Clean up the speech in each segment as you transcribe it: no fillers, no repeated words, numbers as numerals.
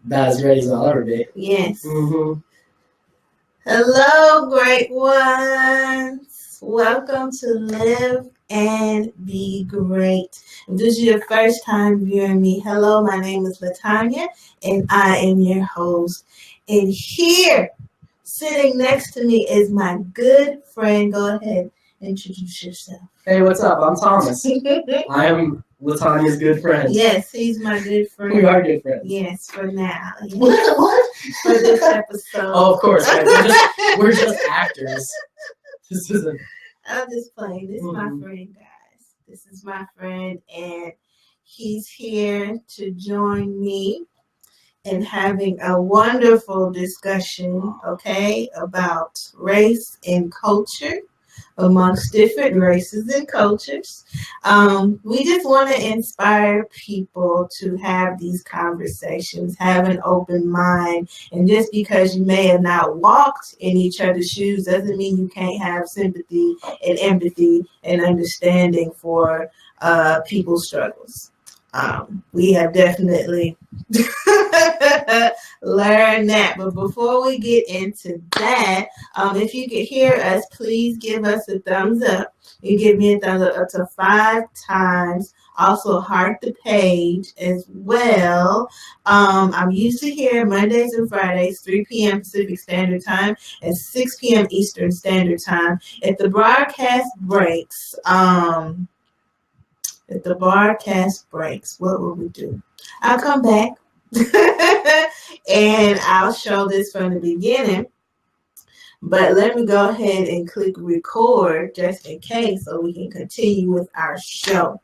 About as ready as I'll ever be. Yes. Mm-hmm. Hello, great ones. Welcome to Live and Be Great. If this is your first time viewing me, hello, my name is Latanya, and I am your host. And here, sitting next to me, is my good friend. Go ahead, introduce yourself. Hey, what's up? I'm Thomas. I am Latanya's good friend. Yes, he's my good friend. We are good friends. Yes, for now. Yes. What? For this episode. Oh, of course. Right? We're just actors. This isn't. I'm just playing. This is my friend, guys. This is my friend, and he's here to join me in having a wonderful discussion, okay, about race and culture amongst different races and cultures. We just want to inspire people to have these conversations, have an open mind. And just because you may have not walked in each other's shoes doesn't mean you can't have sympathy and empathy and understanding for people's struggles. We have definitely learned that. But before we get into that, if you could hear us, please give us a thumbs up. You give me a thumbs up to 5 times. Also, heart the page as well. I'm usually here Mondays and Fridays, 3 p.m. Pacific Standard Time and 6 p.m. Eastern Standard Time. If the broadcast breaks, what will we do? I'll come back and I'll show this from the beginning. But let me go ahead and click record just in case so we can continue with our show.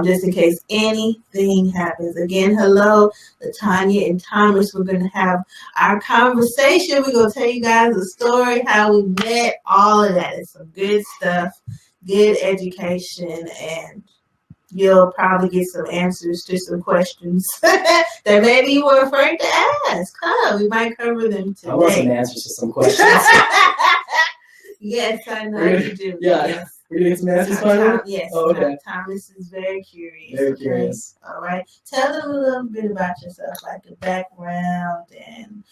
Just in case anything happens. Again, hello, Latanya and Thomas. We're going to have our conversation. We're going to tell you guys the story, how we met, all of that. It's some good stuff, good education, and you'll probably get some answers to some questions that maybe you were afraid to ask. We might cover them today. I want some answers to some questions. Yes, I know you do. Yeah. Yes. We're going to get some answers finally? Yes. Oh, okay. Thomas is very curious. Very curious. All right. Tell them a little bit about yourself, like your background and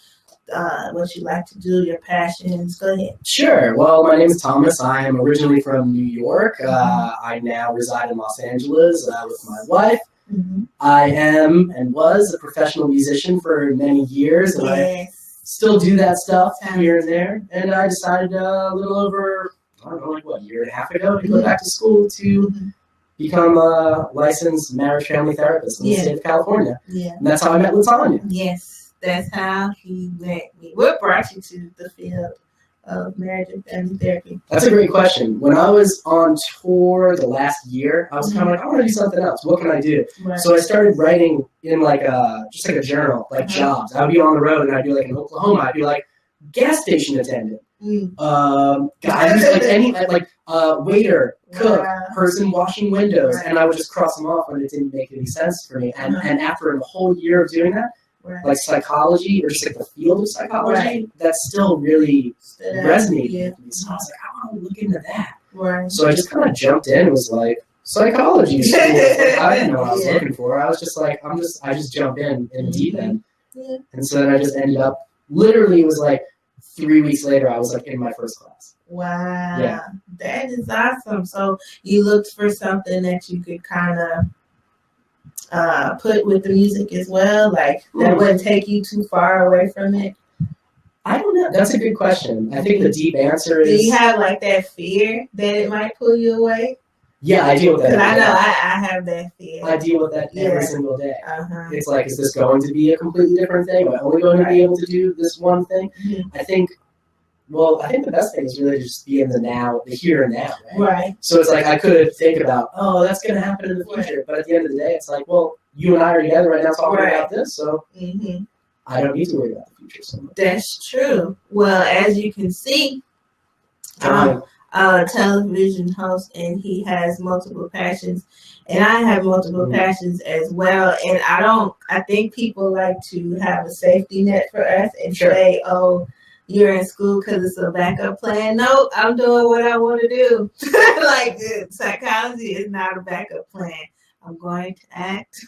what you like to do, your passions. Go ahead. Sure. Well, my name is Thomas. I am originally from New York. I now reside in Los Angeles with my wife. Mm-hmm. I am and was a professional musician for many years, and I still do that stuff here and there. And I decided a little over, I don't know, like what, a year and a half ago to go back to school to become a licensed marriage family therapist in the state of California. Yeah. And that's how I met Latanya. Yes. That's how he met me. What brought you to the field of marriage and family therapy? That's a great question. When I was on tour the last year, I was kind of like, I want to do something else. What can I do? Right. So I started writing in just like a journal, like jobs. I would be on the road and I'd be like in Oklahoma, I'd be like gas station attendant. Waiter, cook, person washing windows, and I would just cross them off when it didn't make any sense for me. And after a whole year of doing that, like psychology or just like the field of psychology, that still really resonated with me. So I was like, I want to look into that. Right. So I just kind of jumped in and was like, psychology school. I didn't know what I was looking for. I was just like, I just jump in the deep end. Yeah. And so then I just ended up, literally it was like 3 weeks later, I was like in my first class. Wow. Yeah. That is awesome. So you looked for something that you could kind of put with the music as well, like that wouldn't take you too far away from it? I don't know. That's a good question. I think the deep answer is... Do you have like that fear that it might pull you away? Yeah, I deal with that. Because I know I have that fear. I deal with that every single day. Uh-huh. It's like, is this going to be a completely different thing? Am I only going to be able to do this one thing? Mm-hmm. I think the best thing is really just be in the now, the here and now, right? Right. So it's like I could think about, oh, that's going to happen in the future. But at the end of the day, it's like, well, you and I are together right now talking about this, so I don't need to worry about the future so much. That's true. Well, as you can see, a television host, and he has multiple passions, and I have multiple passions as well. And I think people like to have a safety net for us and say, oh, you're in school because it's a backup plan. No, I'm doing what I want to do. Like, psychology is not a backup plan. I'm going to act.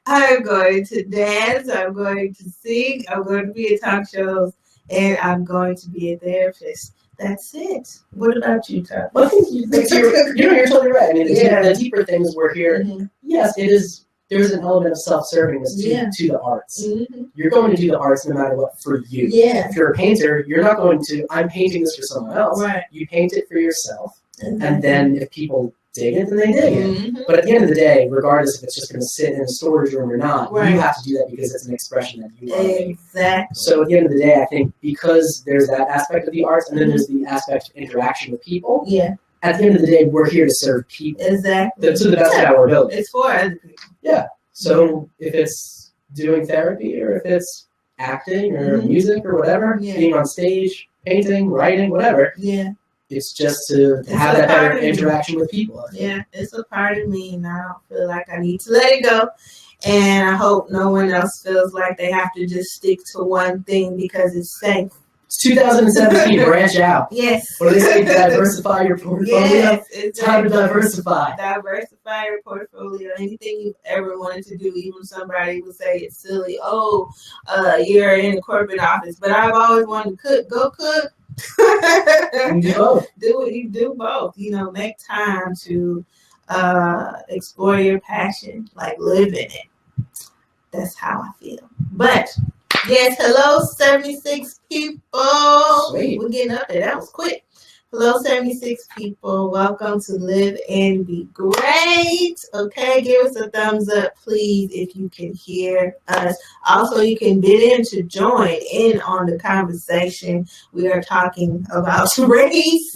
I'm going to dance. I'm going to sing. I'm going to be in talk shows. And I'm going to be a therapist. That's it. What about you, Tom? Well, I think you're totally right. I mean, the deeper things we're here. Mm-hmm. Yes, it is. There's an element of self-servingness to the arts. Mm-hmm. You're going to do the arts no matter what for you. Yeah. If you're a painter, you're not going to, I'm painting this for someone else. Right. You paint it for yourself. Mm-hmm. And then if people dig it, then they dig it. Mm-hmm. But at the end of the day, regardless if it's just going to sit in a storage room or not, right. you have to do that because it's an expression that you love. Exactly. So at the end of the day, I think because there's that aspect of the arts, and then there's the aspect of interaction with people. Yeah. At the end of the day, we're here to serve people. Exactly. To the best of our ability. It's for other people. Yeah. So if it's doing therapy or if it's acting or music or whatever, being on stage, painting, writing, whatever. Yeah. It's just to have that better interaction with people. Yeah, it's a part of me, and I don't feel like I need to let it go. And I hope no one else feels like they have to just stick to one thing because it's safe. It's 2017, branch out. Yes. What do they say? Diversify your portfolio. Yes, it's time to diversify. Diversify your portfolio. Anything you've ever wanted to do, even somebody would say it's silly. Oh, you're in the corporate office, but I've always wanted to cook. Go cook. Do both. Do both. Make time to explore your passion, like live in it. That's how I feel. But yes, hello 76 people. Sweet. We're getting up there. That was quick. Hello 76 people. Welcome to Live and Be Great. Okay, give us a thumbs up, please, if you can hear us. Also, you can bid in to join in on the conversation. We are talking about race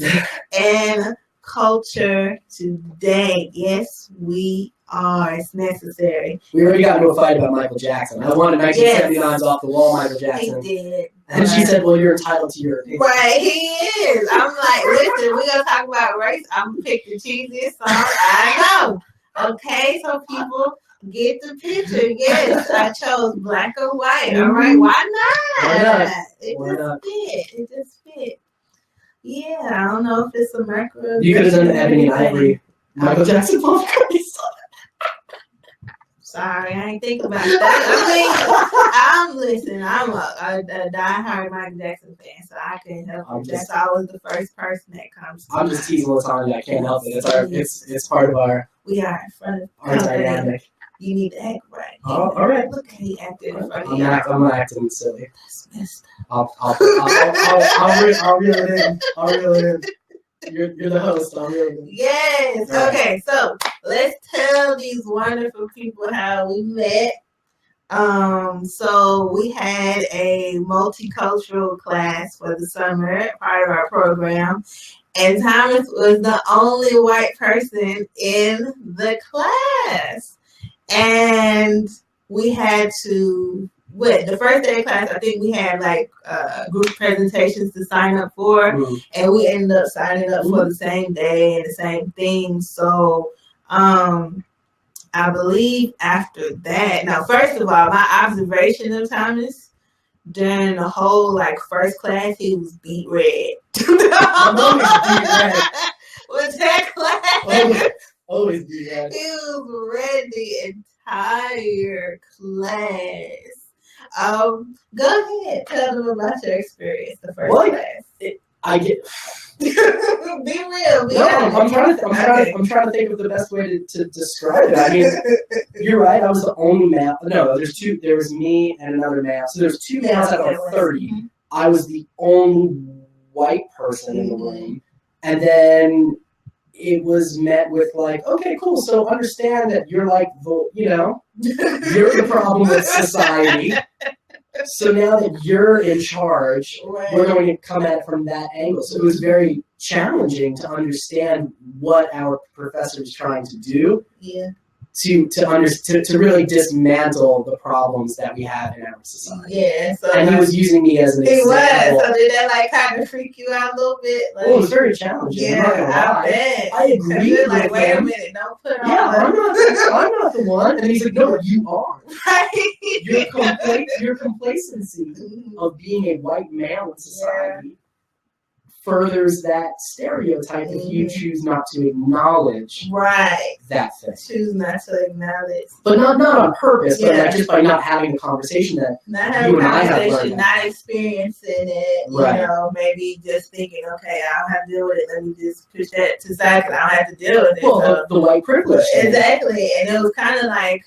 and culture today. Yes, we are. It's necessary. We already got into a fight about Michael Jackson. I wanted 1979's off the wall Michael Jackson. He did. And she said, well, you're entitled to your opinion. Right, he is. I'm like, listen, we're going to talk about race. I'm going to pick the cheesiest song I know. Okay, so people get the picture. Yes, I chose black or white. All right, why not? It just fit. Yeah, I don't know if it's a macro. You could have done the Ebony and Ivory Michael Jackson Paul McCartney song. Sorry, I ain't think about that. I'm a diehard Michael Jackson fan, so I couldn't help it. That's always the first person that comes to I'm just teasing all the time. I can't help it. It's part of our dynamic. You need to act right. Oh, all right. Look at he acting in front of you. I'm acting silly. That's messed up. I'll reel it in. I'll reel it in. You're the host. I'll reel it in. Yes. Right. Okay. So let's tell these wonderful people how we met. So we had a multicultural class for the summer, part of our program, and Thomas was the only white person in the class. And we had to, the first day of class, I think we had like group presentations to sign up for, and we ended up signing up for the same day and the same thing. So I believe after that, now first of all, my observation of Thomas during the whole first class, he was beet red. I'm always beet red. Was that class? Always beet red. He was red the entire class. Go ahead, tell them about your experience the first class. I get. Be real. I'm trying to think of the best way to describe it. I mean, you're right. I was the only male. No, there's two. There was me and another male. So there's two males out of 30. Mm-hmm. I was the only white person in the room, and then it was met with okay, cool. So understand that you're you're the problem with society. So now that you're in charge, we're going to come at it from that angle. So it was very challenging to understand what our professor was trying to do. Yeah. To really dismantle the problems that we have in our society. Yeah. So and he was using me as an example. He was. So did that kind of freak you out a little bit? It was very challenging. Yeah, I bet. I agree with him. Wait a minute, don't put on. Yeah, I'm not the one. And he's like, no, you are. Right. Your complacency of being a white male in society furthers that stereotype if you choose not to acknowledge that thing. Choose not to acknowledge. But not on purpose, but like just by not having the conversation that you and I have learned. Not experiencing it, you know, maybe just thinking, okay, I don't have to deal with it. Let me just push that to the side because I don't have to deal with it. Well, so, the white privilege. Exactly. And it was kind of like,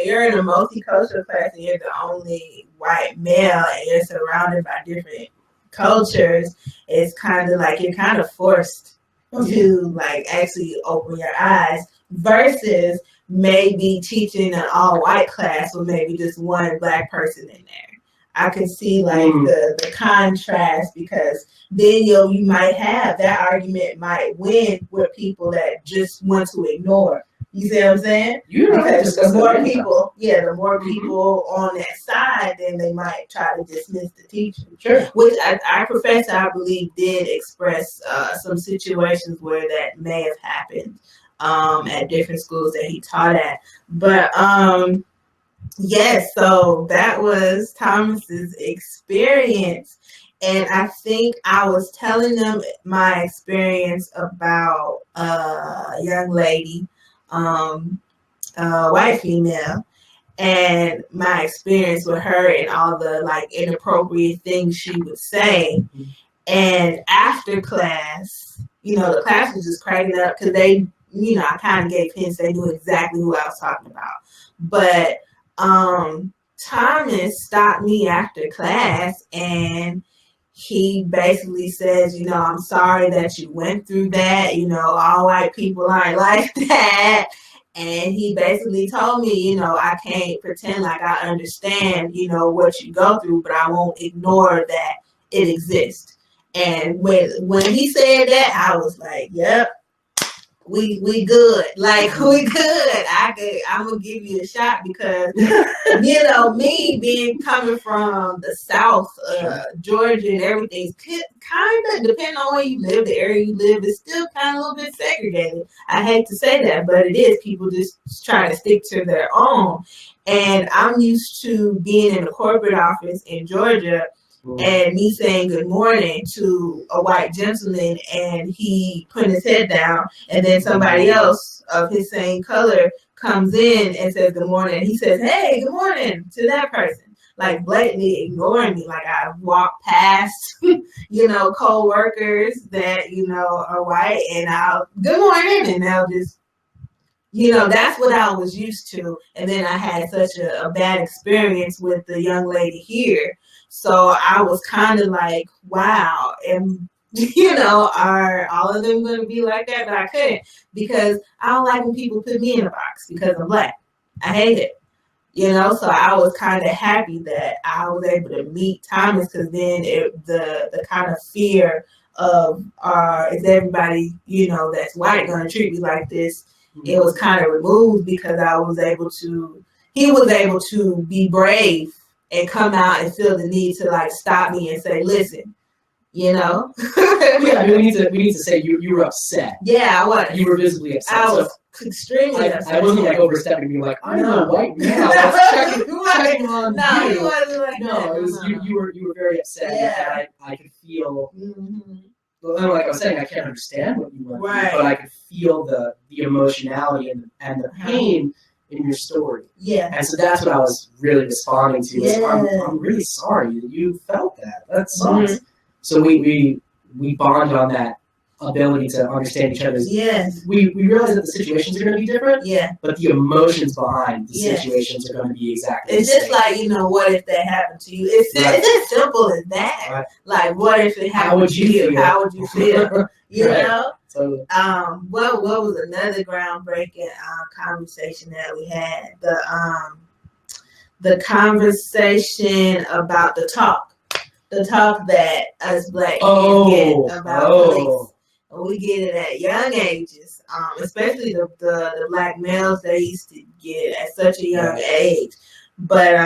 you're in a multicultural class and you're the only white male and you're surrounded by different cultures. It's kind of like you're kind of forced to like actually open your eyes versus maybe teaching an all-white class with maybe just one black person in there. I can see like the contrast because then you might have that argument might win with people that just want to ignore. You see what I'm saying? Because the more people on that side, then they might try to dismiss the teacher. Sure. Which our professor, I believe, did express some situations where that may have happened at different schools that he taught at. But yes, so that was Thomas's experience. And I think I was telling them my experience about a young lady, white female, and my experience with her and all the like inappropriate things she would say. And after class, you know, the class was just cracking up because they, you know, I kind of gave hints. They knew exactly who I was talking about. But Thomas stopped me after class and he basically says, you know, I'm sorry that you went through that. You know, all white people aren't like that. And he basically told me, you know, I can't pretend like I understand, you know, what you go through, but I won't ignore that it exists. And when he said that, I was like, yep, we good. Like, we good. I'm going to give you a shot because, you know, me coming from the South, Georgia and everything's kind of, depending on where you live, the area you live is still kind of a little bit segregated. I hate to say that, but it is. People just try to stick to their own. And I'm used to being in a corporate office in Georgia and me saying good morning to a white gentleman and he putting his head down, and then somebody else of his same color comes in and says good morning, and he says, hey, good morning to that person, like blatantly ignoring me. Like I walk past, you know, co-workers that, you know, are white and I'll good morning and they'll just, you know, that's what I was used to. And then I had such a bad experience with the young lady here. So I was kind of like, wow. And, you know, are all of them going to be like that? But I couldn't because I don't like when people put me in a box because I'm black. I hate it. You know, so I was kind of happy that I was able to meet Thomas because then the kind of fear of is everybody, you know, that's white going to treat me like this? It was kind of removed because he was able to be brave and come out and feel the need to like stop me and say, listen, you know. Yeah, I mean, we need to say you were upset. Yeah, I was. You were visibly upset. I was extremely upset. I wasn't like overstepping, being like, I'm a white man. I was checking on no, you. He wasn't like no, that. It was you were very upset. Yeah. And I could feel. Well, like I was saying, I can't understand what you went through, but I could feel the emotionality and the pain in your story. Yeah. And so that's what I was really responding to. Yeah. I'm really sorry that you felt that. That sucks. So we bond on that ability to understand each other's. Yes. We realize that the situations are going to be different. Yeah. But the emotions behind the situations are going to be exactly the same. It's just like, you know, what if that happened to you? It's as simple as that. Right. Like, what if it happened to you? How would you feel? You know? Totally. What was another groundbreaking conversation that we had? The conversation about the talk that us black kids get about police. We get it at young ages, especially the black males they used to get at such a young age. But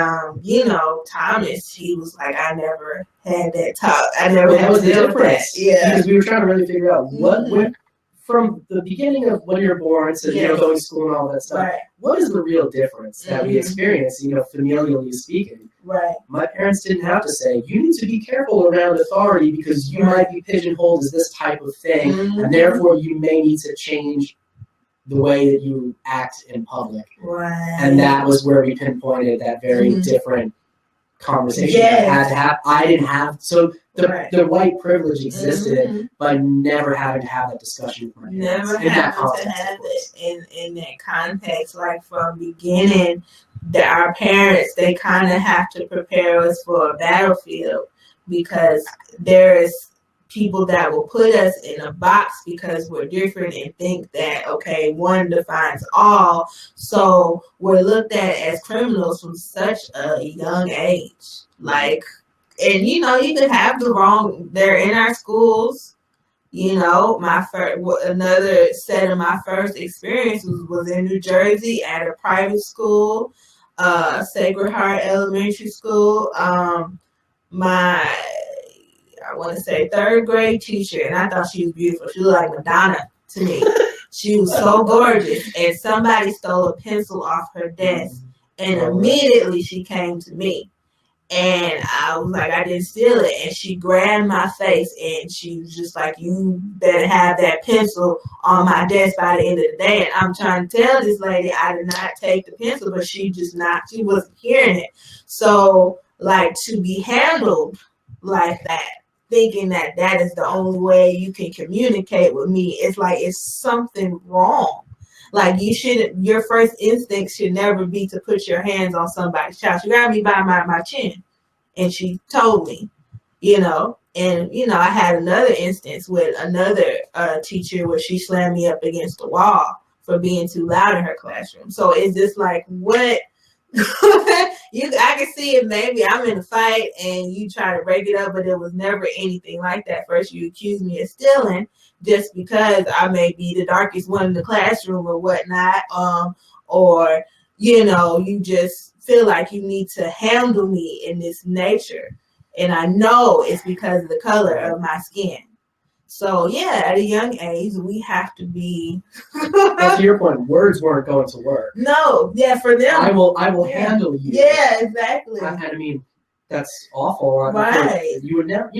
you know, Thomas, he was like, I never had that talk. I never had that was to the deal difference. with that. Yeah, because we were trying to really figure out what went from the beginning of when you're born to going to school and all that stuff, Right. what is the real difference that we experience, familially speaking? Right. My parents didn't have to say, you need to be careful around authority because you might be pigeonholed as this type of thing, and therefore you may need to change the way that you act in public. Right. And that was where we pinpointed that very different conversation that had to happen. I didn't have, so the white privilege existed, but never having to have that discussion with my parents. Never having to have it in that context, like from beginning, that our parents, they kind of have to prepare us for a battlefield, because there's people that will put us in a box because we're different and think that, okay, one defines all. So we're looked at as criminals from such a young age. Like, and you can have the wrong, they're in our schools. Another set of my first experiences was in New Jersey at a private school, Sacred Heart Elementary School. I want to say third grade teacher, and I thought she was beautiful. She looked like Madonna to me. She was so gorgeous, and somebody stole a pencil off her desk, and immediately she came to me. And I was like, I didn't steal it. And she grabbed my face, and she was just like, you better have that pencil on my desk by the end of the day. And I'm trying to tell this lady I did not take the pencil, but she wasn't hearing it. So, like, to be handled like that, thinking that that is the only way you can communicate with me, it's like it's something wrong. Like, your first instinct should never be to put your hands on somebody's child. She grabbed me by my chin, and she told me, and I had another instance with another teacher where she slammed me up against the wall for being too loud in her classroom. So it's just like, what? I can see it. Maybe I'm in a fight and you try to break it up, but it was never anything like that. First, you accuse me of stealing just because I may be the darkest one in the classroom or whatnot, or you just feel like you need to handle me in this nature, and I know it's because of the color of my skin. So yeah, at a young age, we have to be. To your point, words weren't going to work. No, yeah, for them. I will handle you. Yeah, exactly. I mean, that's awful. Right. You would never,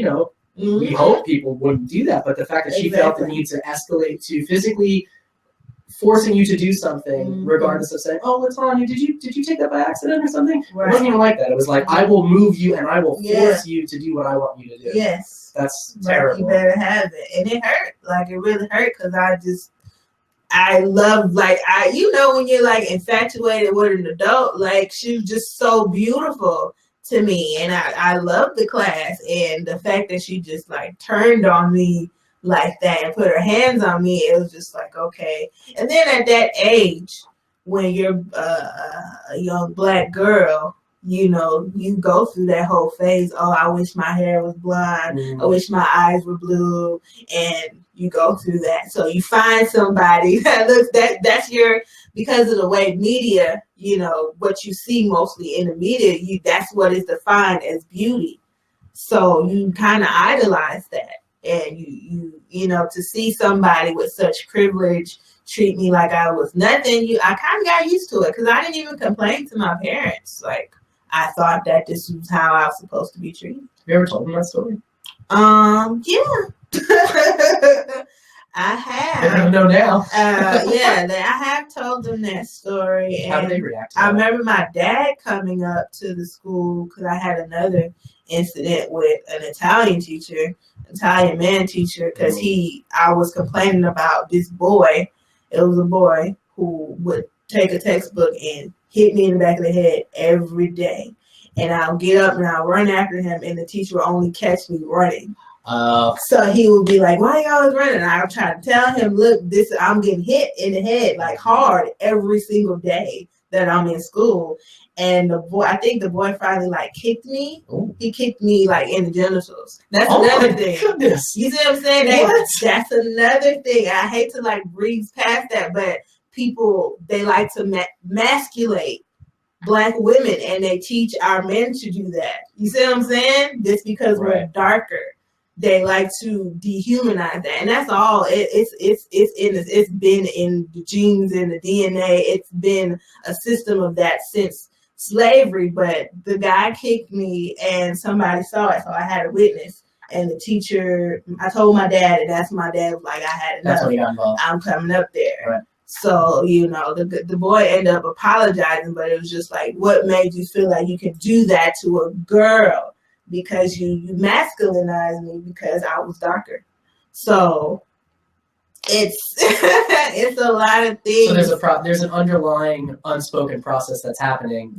we hope people wouldn't do that, but the fact that she felt the need to escalate to physically forcing you to do something, regardless of saying, "Oh, what's on you? Did you take that by accident or something?" Right. It wasn't even like that. It was like, I will move you and I will force you to do what I want you to do. Yes. That's terrible. You better have it. And it hurt. Like, it really hurt, because I love, like, when you're like infatuated with an adult, like, she was just so beautiful to me. And I love the class. And the fact that she just like turned on me like that and put her hands on me, it was just like, okay. And then at that age, when you're a young Black girl, you go through that whole phase. Oh, I wish my hair was blonde. I wish my eyes were blue. And you go through that. So you find somebody that looks, that's because of the way media, what you see mostly in the media, that's what is defined as beauty. So you kind of idolize that. And you to see somebody with such privilege treat me like I was nothing, I kind of got used to it, because I didn't even complain to my parents. Like, I thought that this was how I was supposed to be treated. Have you ever told them that story? Yeah. I have. I don't know now. I have told them that story. How did they react to that? I remember my dad coming up to the school, because I had another incident with an Italian man teacher, because I was complaining about this boy. It was a boy who would take a textbook and hit me in the back of the head every day. And I'll get up and I'll run after him, and the teacher will only catch me running. So he would be like, "Why are you always running?" And I'll try to tell him, "Look, I'm getting hit in the head like hard every single day that I'm in school." And I think the boy finally like kicked me. Ooh. He kicked me like in the genitals. That's another thing. Goodness. You see what I'm saying? That's another thing. I hate to like breeze past that, but people, they like to masculate Black women, and they teach our men to do that. You see what I'm saying? Just because we're darker. they like to dehumanize that, and that's all. It's been in the genes and the DNA. It's been a system of that since slavery. But the guy kicked me, and somebody saw it, so I had a witness. And the teacher, I told my dad, and that's my dad was like, I had enough. That's when he got involved. I'm coming up there. Right. So, the boy ended up apologizing, but it was just like, what made you feel like you could do that to a girl? Because you masculinized me because I was darker. So it's it's a lot of things. So there's an underlying unspoken process that's happening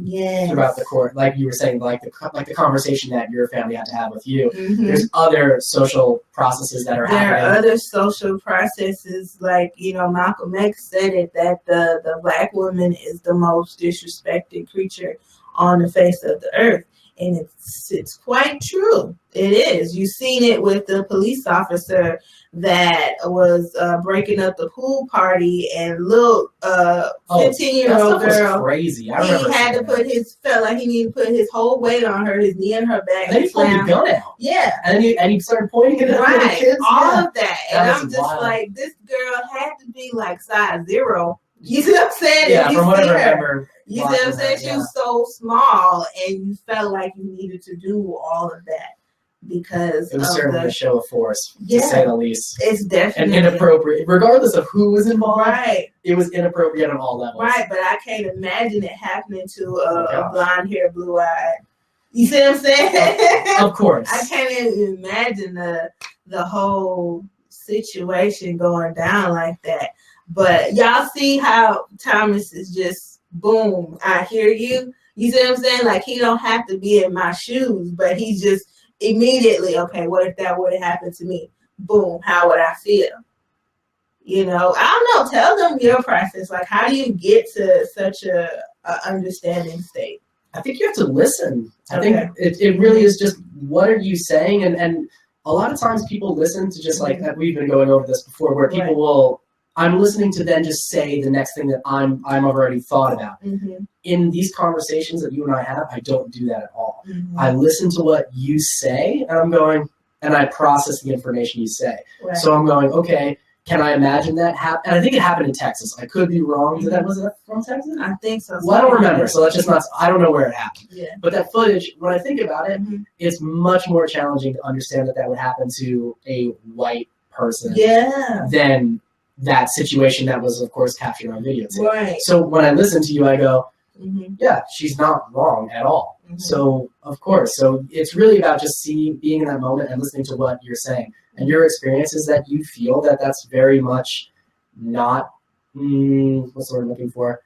throughout the court, like you were saying, like the conversation that your family had to have with you. Mm-hmm. There's other social processes that are happening. There are other social processes, like Malcolm X said it, that the black woman is the most disrespected creature on the face of the earth. And it's quite true. It is. You've seen it with the police officer that was breaking up the pool party, and little 15-year-old girl. Was crazy. He had to felt like he needed to put his whole weight on her, his knee on her back. And then he pulled the gun out. Yeah. And he started pointing it at the kids. All of that. And I'm just wild. like, this girl had to be like size 0. You see what I'm saying? Yeah, from what I remember. You see what I'm saying? She was so small, and you felt like you needed to do all of that because it was certainly a show of force, to say the least. It's definitely and inappropriate, regardless of who was involved. Right. It was inappropriate on all levels. Right, but I can't imagine it happening to a blonde hair, blue eyed. You see what I'm saying? Of course. I can't even imagine the whole situation going down like that. But y'all see how Thomas is just, boom, I hear you. You see what I'm saying? Like, he don't have to be in my shoes, but he's just immediately, okay, what if that would have happened to me? Boom, how would I feel? I don't know. Tell them your process. Like, how do you get to such a understanding state? I think you have to listen. I think it really is just, what are you saying? And a lot of times people listen to just like, we've been going over this before, where people will, I'm listening to then just say the next thing that I'm already thought about. Mm-hmm. In these conversations that you and I have, I don't do that at all. Mm-hmm. I listen to what you say, and I'm going, and I process the information you say. Right. So I'm going, okay, can I imagine that happen? And I think it happened in Texas. I could be wrong. Did that, was it from Texas? I think so. Well, I don't remember, so that's just not, I don't know where it happened. Yeah. But that footage, when I think about it, it's much more challenging to understand that would happen to a white person than that situation that was, of course, captured on videotape. Right. So when I listen to you, I go, yeah, she's not wrong at all. Mm-hmm. So, of course. So it's really about just being in that moment and listening to what you're saying. And your experience is that you feel that that's very much not, what's the word I'm looking for?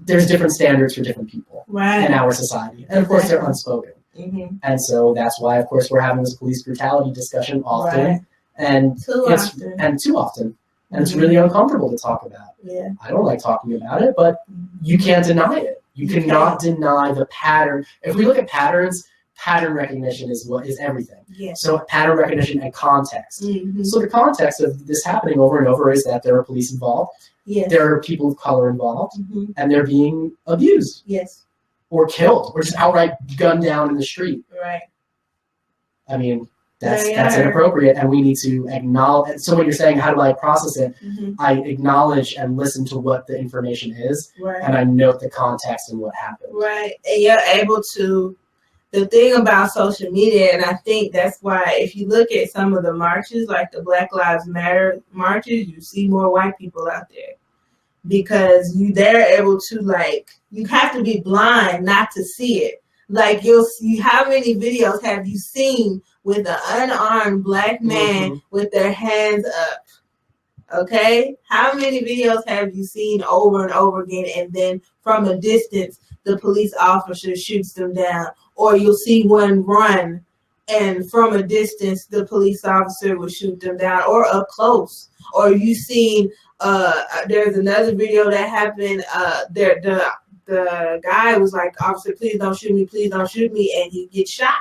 There's different standards for different people in our society. And, of course, they're unspoken. Mm-hmm. And so that's why, of course, we're having this police brutality discussion often. Right. And too often. And it's really uncomfortable to talk about. Yeah. I don't like talking about it, but you can't deny it. You cannot deny the pattern. If we look at patterns, pattern recognition is everything. Yeah. So pattern recognition and context. Mm-hmm. So the context of this happening over and over is that there are police involved. Yes. There are people of color involved, and they're being abused. Yes. Or killed, or just outright gunned down in the street. Right. I mean, that's inappropriate, and we need to acknowledge. So when you're saying, how do I process it? I acknowledge and listen to what the information is, and I note the context and what happened. Right, and you're able to. The thing about social media, and I think that's why if you look at some of the marches, like the Black Lives Matter marches, you see more white people out there because they're able to you have to be blind not to see it. Like you'll see, how many videos have you seen with an unarmed black man with their hands up? Okay, how many videos have you seen over and over again, and then from a distance the police officer shoots them down, or you'll see one run and from a distance the police officer will shoot them down, or up close, or you seen there's another video that happened the guy was like, officer, please don't shoot me, and he gets shot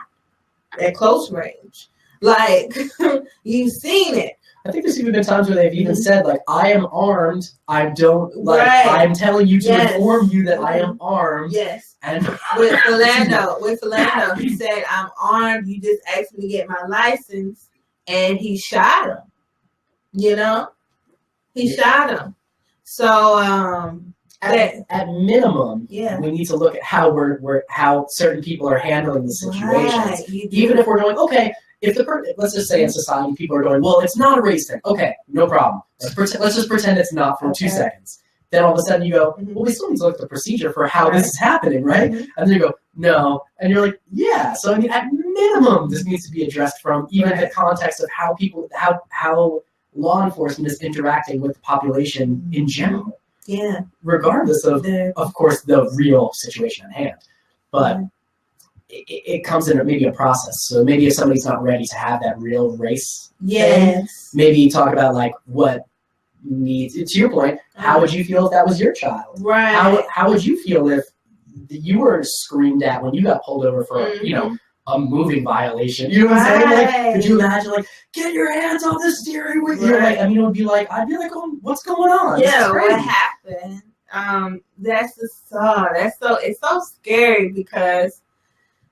at close range. Like, you've seen it. I think there's even been times where they've even said, like, I am armed. I don't, like, Right. I'm telling you to Yes. inform you that I am armed. Yes. And with Philando, he said, I'm armed. You just asked me to get my license. And he shot him. You know? He shot him. So, at minimum, yeah, we need to look at how how certain people are handling the situations. Right. Even if we're going, okay, if let's just say in society people are going, well, it's not a race thing. Okay, no problem. Let's just pretend it's not for 2 seconds. Then all of a sudden you go, well, we still need to look at the procedure for how this is happening, right? And then you go, no, and you're like, yeah. So I mean, at minimum, this needs to be addressed from even the context of how people, how law enforcement is interacting with the population in general. Yeah. Regardless of course, the real situation at hand. But it comes in maybe a process. So maybe if somebody's not ready to have that real race thing, maybe talk about like what needs, to your point, how would you feel if that was your child? Right. How would you feel if you were screamed at when you got pulled over for, you know, a moving violation? You know what I'm saying? Like, could you imagine, like, get your hands off the steering wheel? You're like, I mean, I'd be like, oh, what's going on? Yeah, what happened? It's so scary because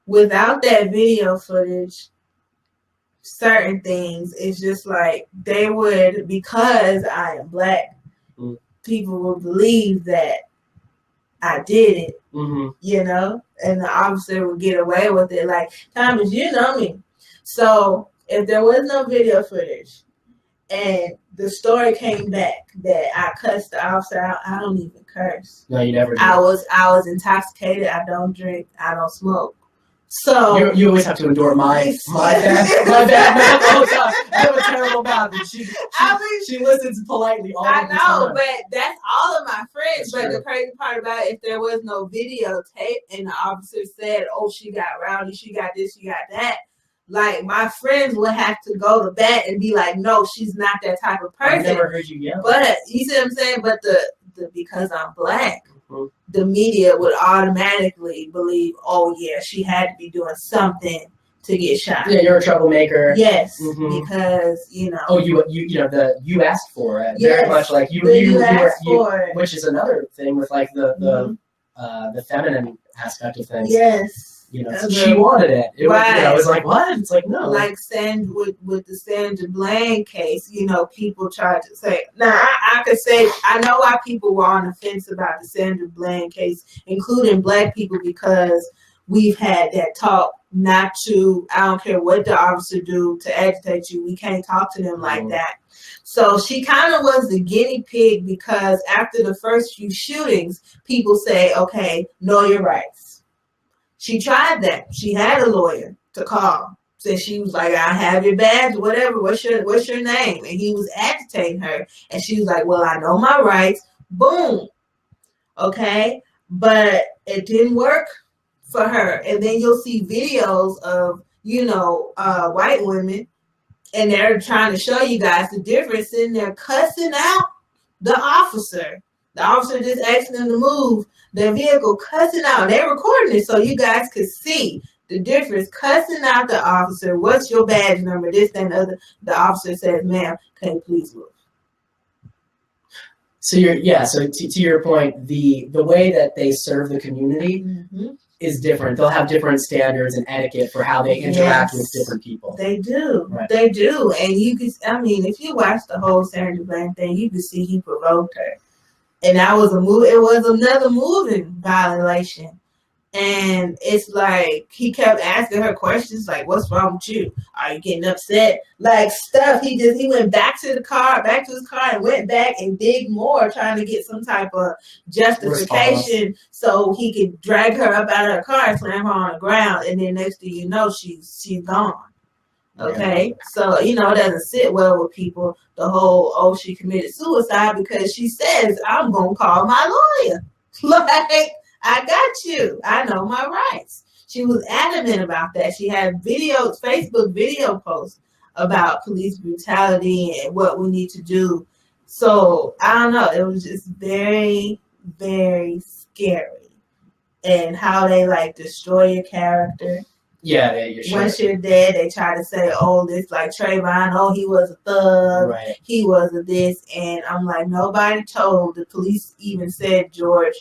without that video footage, certain things, it's just like they would, because I am black, people will believe that I did it, you know, and the officer would get away with it. Like, Thomas, you know me. So if there was no video footage and the story came back that I cussed the officer out, I don't even curse. No, you never do. I was intoxicated. I don't drink. I don't smoke. So you always have to endure my bad mouth all the time. I have a terrible mouth, and she listens politely all the time. I know, but that's all of my friends. But the crazy part about it, if there was no videotape and the officer said, "Oh, she got rowdy, she got this, she got that," like my friends would have to go to bat and be like, "No, she's not that type of person." I've never heard you yell. But you see what I'm saying? But the because I'm black, the media would automatically believe, oh yeah, she had to be doing something to get shot. Yeah, you're a troublemaker. Yes, because you know. Oh, you you asked for it. Yes. Very much like you asked for it. Which is another thing with like the feminine aspect of things. Yes. You know, she wanted it. It was, you know, it was like, what? It's like, no. Like with the Sandra Bland case, you know, people tried to say, now I could say, I know why people were on the fence about the Sandra Bland case, including black people, because we've had that talk not to, I don't care what the officer do to agitate you, we can't talk to them like that. So she kind of was the guinea pig because after the first few shootings, people say, okay, know your rights. She tried that. She had a lawyer to call. So she was like, I have your badge, whatever. What's your name? And he was agitating her. And she was like, well, I know my rights. Boom. Okay. But it didn't work for her. And then you'll see videos of, you know, white women. And they're trying to show you guys the difference in their cussing out the officer. The officer just asking them to move their vehicle, cussing out. They're recording it so you guys could see the difference. Cussing out the officer. What's your badge number? This, that, and the other. The officer says, ma'am, can you please move? So so to your point, the way that they serve the community is different. They'll have different standards and etiquette for how they interact with different people. They do. Right. They do. And you could, I mean, if you watch the whole Sandra Bland thing, you could see he provoked her. And that was it was another moving violation. And it's like he kept asking her questions like, what's wrong with you? Are you getting upset? Like stuff. He went back to his car and went back and dig more, trying to get some type of justification so he could drag her up out of her car and slam her on the ground. And then next thing you know, she's gone. Okay, so you know it doesn't sit well with people. The whole she committed suicide because she says I'm gonna call my lawyer. Like I got you. I know my rights. She was adamant about that. She had Facebook video posts about police brutality and what we need to do. So I don't know. It was just very, very scary, and how they like destroy your character. Yeah, you're sure. Once you're dead, they try to say, oh, this like Trayvon, oh, he was a thug, right. he was a this, and I'm like, nobody told, the police even said, George,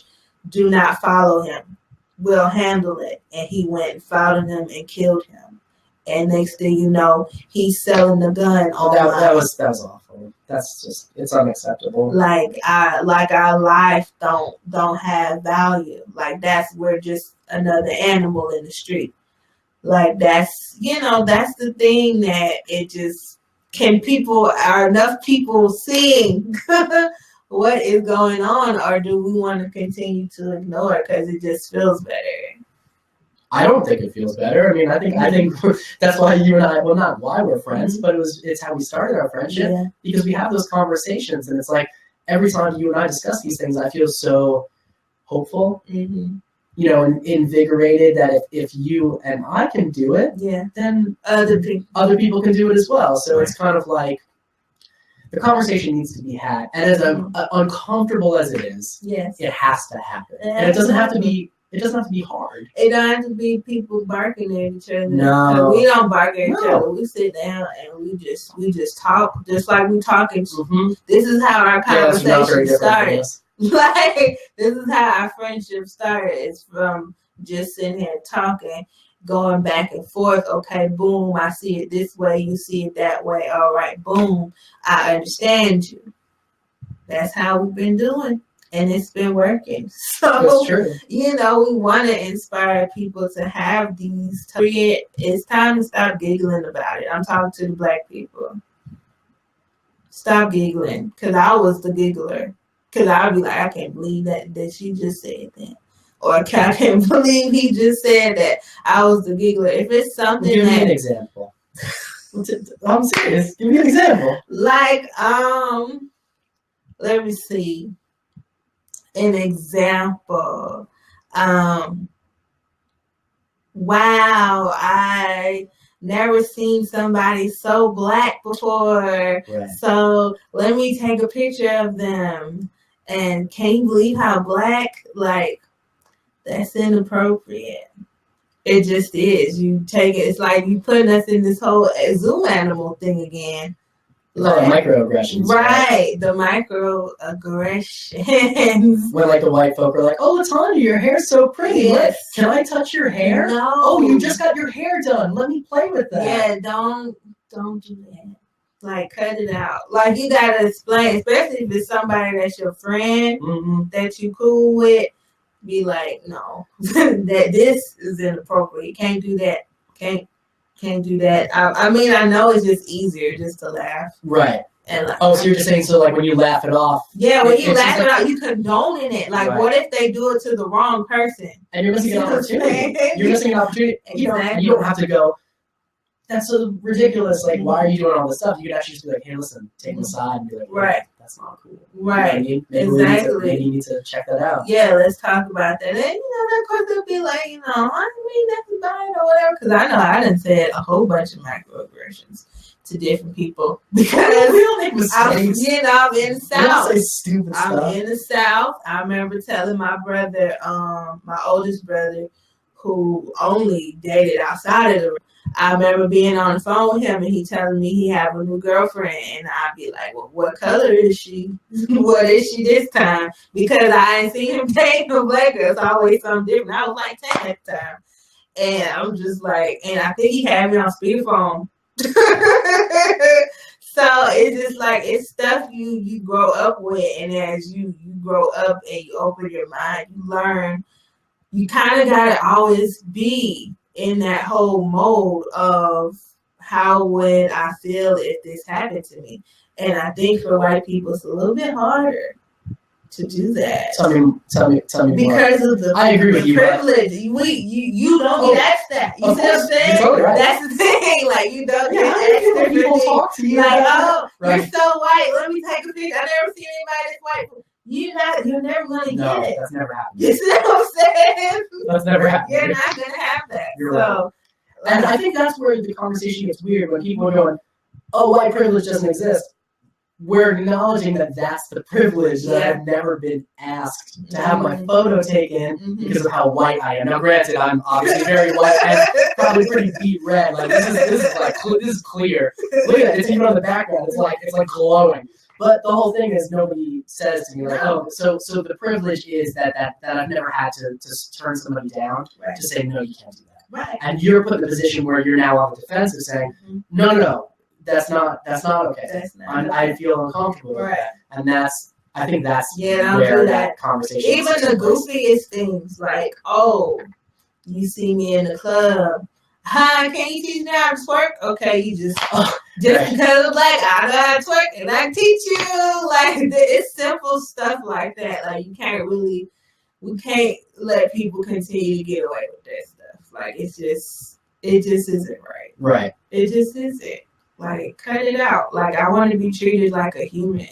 do not follow him. We'll handle it. And he went and followed him and killed him. And next thing you know, he's selling the gun online. That was awful. That's just, it's unacceptable. Like our life don't have value. Like we're just another animal in the street. Like that's the thing that it just are enough people seeing what is going on, or do we want to continue to ignore it because it just feels better? I don't think it feels better. I mean, I think that's why you and I, well, not why we're friends, but it's how we started our friendship, because we have those conversations, and it's like every time you and I discuss these things, I feel so hopeful. And invigorated that if you and I can do it, then other people can do it as well. So it's kind of like the conversation needs to be had, and as uncomfortable as it is, it has to happen, and it doesn't have to be. It doesn't have to be hard. It don't have to be people barking at each other. No, we don't bark at each other. We sit down and we just talk, just like we talking. This is how our conversation started. Like, this is how our friendship started. It's from just sitting here talking, going back and forth. Okay, boom, I see it this way, you see it that way. All right, boom, I understand you. That's how we've been doing, and it's been working. So, that's true. We want to inspire people to have these. It's time to stop giggling about it. I'm talking to the Black people. Stop giggling, because I was the giggler. Because I'll be like, I can't believe that she just said that. Or I can't believe he just said that. I was the giggler. If it's something Give me an example. I'm serious. Give me an example. Like, let me see. An example. Wow, I never seen somebody so Black before. Right. So let me take a picture of them. And can you believe how Black? Like, that's inappropriate. It just is. You take it. It's like you putting us in this whole zoo animal thing again. Like microaggressions. Right. The microaggressions. When like the white folk are like, "Oh, Latanya, your hair's so pretty. Yes. Can I touch your hair? No. Oh, you just got your hair done. Let me play with that." Yeah. Don't do that. Like, cut it out. Like, you gotta explain, especially if it's somebody that's your friend, that you cool with. Be like, no, that this is inappropriate. You can't do that. Can't do that. I mean, I know it's just easier just to laugh. Right. And like, so you're just saying, so like when you laugh it off. Yeah, when you laugh it off, you condoning it. Like, what if they do it to the wrong person? And you're missing an opportunity. You're missing an opportunity. Exactly. You don't have to go, that's so ridiculous. Like, why are you doing all this stuff? You could actually just be like, hey, listen, take them aside and be like, right, that's not cool. Right. Maybe exactly. You need to check that out. Yeah, let's talk about that. And, of course, they'll be like, I mean, that's fine or whatever. Because I know I done said a whole bunch of microaggressions to different people. Because we don't make mistakes. I'm in the South. Say stupid stuff. I'm in the South. I remember telling my brother, my oldest brother, who only dated outside of the. I remember being on the phone with him and he telling me he have a new girlfriend, and I'd be like, well, what color is she? What is she this time? Because I ain't seen him date no Black girl. It's always something different. I was like 10 at the time. And I'm just like, and I think he had me on speakerphone. So it's just like, it's stuff you grow up with, and as you grow up and you open your mind, you learn, you kind of got to always be in that whole mode of how would I feel if this happened to me. And I think for white people, it's a little bit harder to do that. Tell me because more. Of the I agree with you, privilege. You don't get asked that. You see what I'm saying? Totally right. That's the thing. Like, you don't get asked that. People talk to you. Like, oh, right. You're so white. Let me take a picture. I never seen anybody that's white. You're never gonna get it. That's never happened. You see what I'm saying? That's never happened. You're not gonna have that. You're right. And I think that's where the conversation gets weird when people are going, "Oh, white privilege doesn't exist." we're acknowledging that that's the privilege that I've never been asked to have my photo taken because of how white I am. Now, granted, I'm obviously very white and probably pretty deep red. Like this is clear. Look at it; it's even on the background. It's like glowing. But the whole thing is nobody says to me like, oh, so the privilege is that I've never had to turn somebody down to say no, you can't do that. Right. And you're put in a position where you're now on the defensive, saying, no. That's not okay. I feel uncomfortable with that, and I think that's where that conversation. Even the goofiest things, like, oh, you see me in the club. Hi, can you teach me how to twerk? Okay, you just because of black, I know how to twerk, and I can teach you. Like, it's simple stuff like that. Like, we can't let people continue to get away with that stuff. Like, it just isn't right. Right. It just isn't. Like, cut it out. Like, I want to be treated like a human.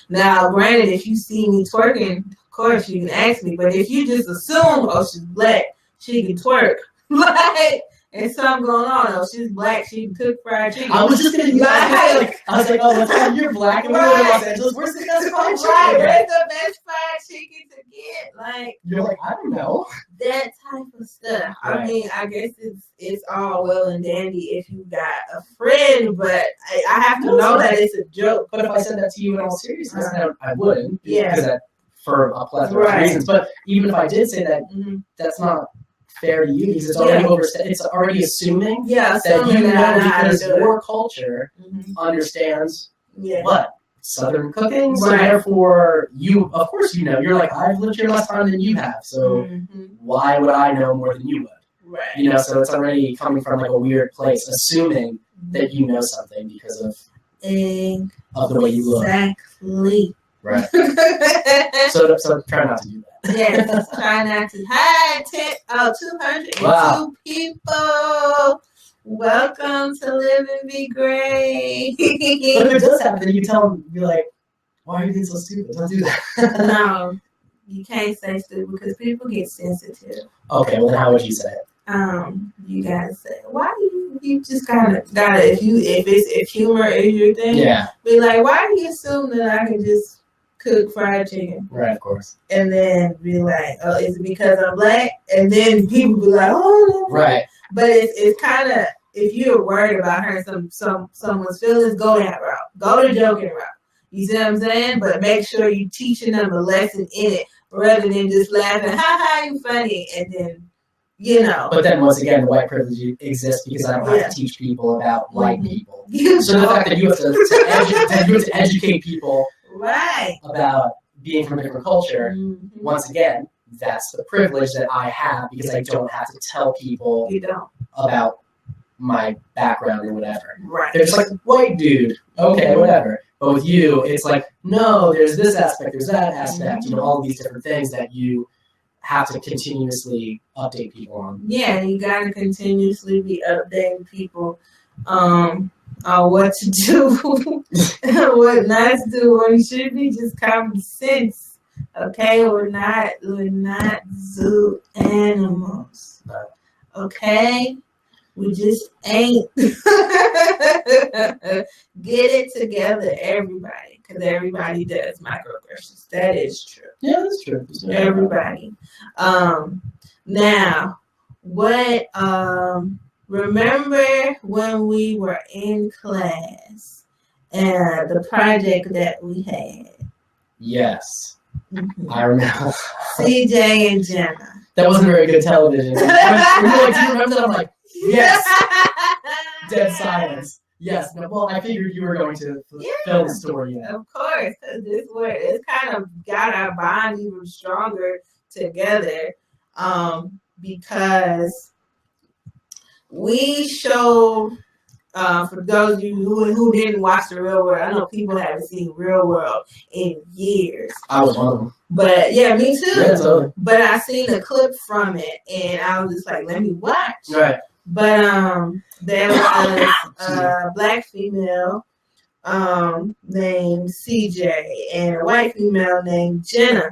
Now, granted, if you see me twerking, of course you can ask me. But if you just assume, oh, she's black, she can twerk, like, and something going on. Oh, she's black, she can cook fried chicken. I was just gonna use that. I was like, oh, let's have you're black and we live in Los Angeles. Where's the best fried chicken? Right, where's the best fried chicken to get? Like, you're like, I don't know. That type of stuff. Right. I mean, I guess it's all well and dandy if you got a friend, but I have to know that it's a joke. But if I said that to you in all seriousness, I wouldn't. Yeah. For a plethora of reasons. But even if I did say that, that's not fair to you because it's already it's already assuming that you know because your culture understands what Southern cooking, so therefore you, of course, you know. You're like, I've lived here less time than you have, so why would I know more than you would? Right. You know, so it's already coming from like a weird place, assuming that you know something because of the way you look. Exactly. Right. so try not to do that. Yes, try not to. Hi, 202 people. Welcome to Live and Be Great. But if it does happen, then you tell them, you're like, why are you being so stupid? Don't do that. No, you can't say stupid because people get sensitive. Okay, well, then how would you say it? You gotta say, why you just gotta if humor is your thing, be like, why do you assume that I can just cook fried chicken? Right, of course. And then be like, oh, is it because I'm black? And then people be like, oh, no. Right. But it's kind of, if you're worried about hurting someone's feelings, go that route. Go the joking route. You see what I'm saying? But make sure you're teaching them a lesson in it rather than just laughing, ha, you funny, and then, you know. But then once again, white privilege exists because I don't have to teach people about white people. So the fact that you have to educate people about being from a different culture, once again, that's the privilege that I have because I don't have to tell people about my background or whatever. Right. They're just like, white dude, okay, whatever. But with you, it's like, no, there's this aspect, there's that aspect, you know, all these different things that you have to continuously update people on. Yeah, you got to continuously be updating people on what to do, what not to do, what it should be just common sense. Okay, we're not zoo animals. Okay, we just ain't. Get it together, everybody, because everybody does microaggressions. That is true. Yeah, that's true. Everybody. Now, what? Remember when we were in class and the project that we had? Yes. I remember. CJ and Jenna. That wasn't very good television. When you're like, do you remember that? I'm like, yes. Dead silence. Yes. No, well, I figured you were going to film the story. Yeah. Of course. It's kind of got our bond even stronger together because we showed, for those of you who didn't watch The Real World, I know people haven't seen Real World in years. I was one of them. But yeah, me too. Yeah, totally. But I seen a clip from it, and I was just like, let me watch. Right. But there was a black female named CJ and a white female named Jenna,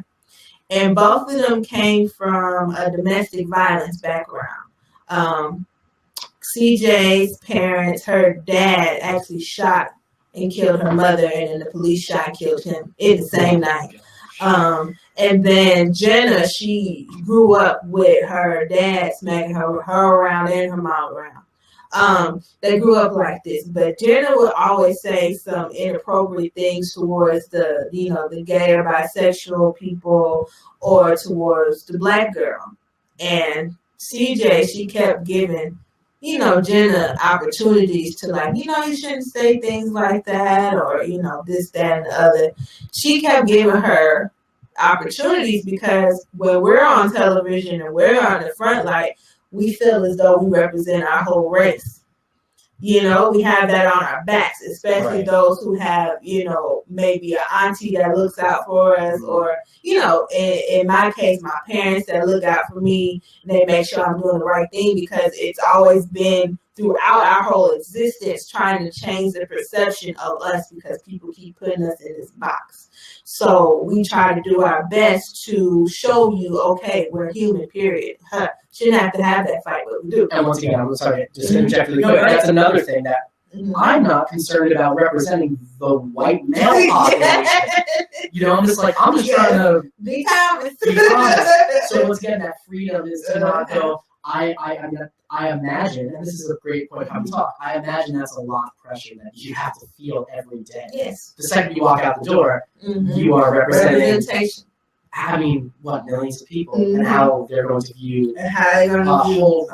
and both of them came from a domestic violence background. CJ's parents, her dad actually shot and killed her mother, and then the police shot and killed him in the same night. And then Jenna, she grew up with her dad smacking her around and her mom around. They grew up like this, but Jenna would always say some inappropriate things towards the gay or bisexual people or towards the black girl. And CJ, she kept giving, Jenna opportunities to you shouldn't say things like that or, this, that, and the other. She kept giving her opportunities because when we're on television and we're on the front light, we feel as though we represent our whole race. We have that on our backs, especially those who have, maybe an auntie that looks out for us or, in my case, my parents that look out for me and they make sure I'm doing the right thing because it's always been throughout our whole existence trying to change the perception of us because people keep putting us in this box. So we try to do our best to show you, okay, we're human, period. Shouldn't have to have that fight, but we do. And once again, I'm sorry, just to interject really quick, that's another thing that I'm not concerned about representing the white male population. I'm just trying to be honest. So once again, that freedom is to not go, I imagine, and this is a great point how we talk, I imagine that's a lot of pressure that you have to feel every day. Yes. The second you walk out the door, you are representing, millions of people and how they're going to view and how they're going to view whole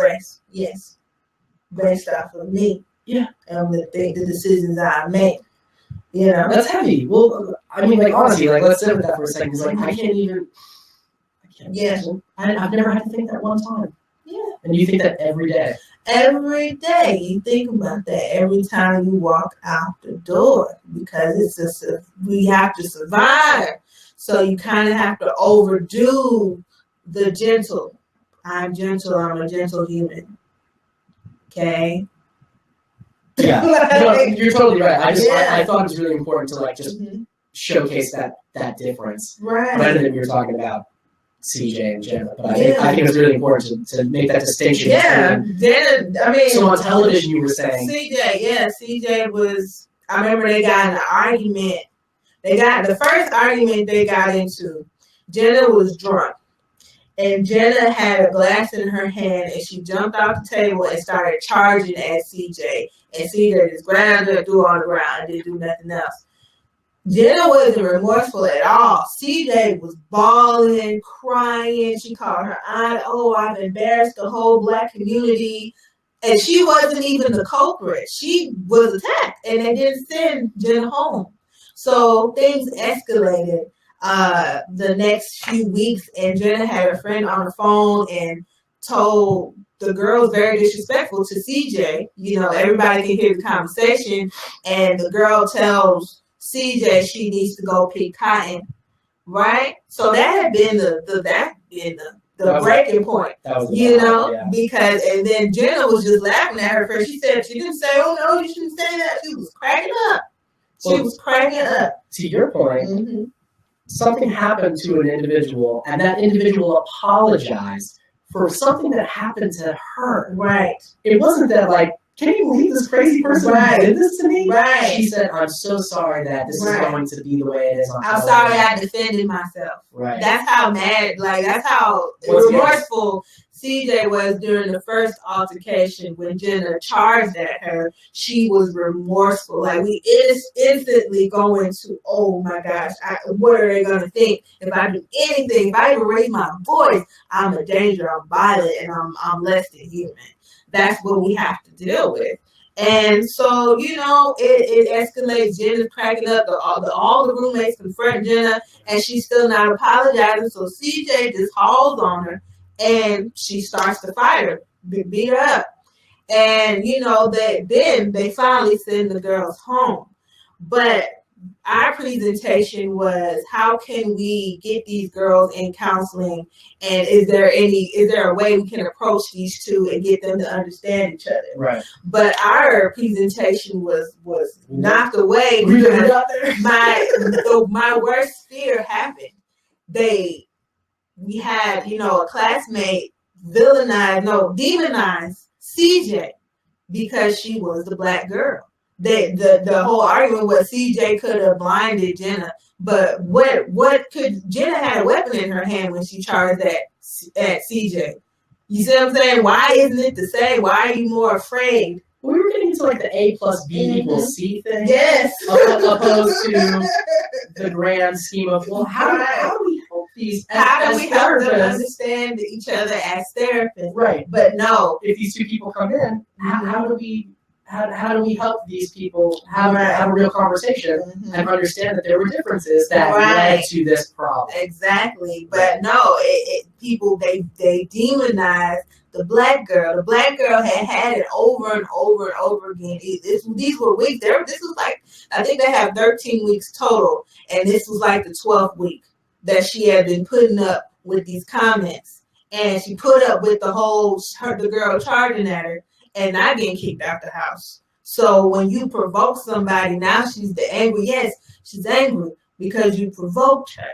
race. Yes. Based off of me. Yeah. And the decisions I make. That's heavy. Well, honestly, let's sit with that for a second. It's I can't imagine. I've never had to think that one time. Yeah. And you think that every day. Every day you think about that every time you walk out the door because we have to survive. So you kind of have to overdo the gentle. I'm gentle. I'm a gentle human. Okay. Yeah, you're totally right. I thought it was really important to just showcase that difference. Right. Rather than you're talking about CJ and Jenna, but I think it's really important to make that distinction. Yeah, so on television, you were saying CJ was. I remember they got in an argument. The first argument they got into. Jenna was drunk, and Jenna had a glass in her hand, and she jumped off the table and started charging at CJ, and CJ just grabbed her, threw her on the ground, and didn't do nothing else. Jenna wasn't remorseful at all. CJ was bawling, crying. She called her aunt, I've embarrassed the whole Black community. And she wasn't even the culprit. She was attacked, and they didn't send Jenna home. So things escalated the next few weeks, and Jenna had a friend on the phone and told the girl very disrespectful to CJ. Everybody can hear the conversation, and the girl tells CJ she needs to go pick cotton, right? So that had been the breaking point, because and then Jenna was just laughing at her first. She said she didn't say, "Oh no, you shouldn't say that." She was cracking up. To your point, something happened to an individual, and that individual apologized for something that happened to her. Right. It wasn't that can you believe this crazy person did this to me? Right. She said, I'm so sorry that this is going to be the way it is. I'm sorry I defended myself. Right. That's how mad, that's how remorseful CJ was during the first altercation when Jenna charged at her. She was remorseful. We instantly go into, oh my gosh, what are they going to think if I do anything? If I even raise my voice, I'm a danger, I'm violent, and I'm less than human. That's what we have to deal with. And so, it escalates. Jenna's cracking up. All the roommates confront Jenna, and she's still not apologizing. So CJ just hauls on her, and she starts to fight her, beat her up. And, they finally send the girls home. But our presentation was, how can we get these girls in counseling, and is there a way we can approach these two and get them to understand each other? Right. But our presentation was knocked away because my worst fear happened. We had a classmate demonize CJ because she was the Black girl. the whole argument was CJ could have blinded Jenna, but what could Jenna had a weapon in her hand when she charged at CJ? You see what I'm saying? Why isn't it the same? Why are you more afraid? We were getting into like the A plus B equals C thing. Yes. Opposed to the grand scheme of, well, how do we help these how do we help them therapists understand each other as therapists? Right. But no. If these two people come in, how do we help these people have a real conversation and understand that there were differences that led to this problem? Exactly. But no, people, they demonize the black girl. The black girl had it over and over and over again. These were weeks. This was like, I think they have 13 weeks total, and this was like the 12th week that she had been putting up with these comments, and she put up with the girl charging at her and not getting kicked out the house. So when you provoke somebody, now she's the angry. Yes, she's angry because you provoked her.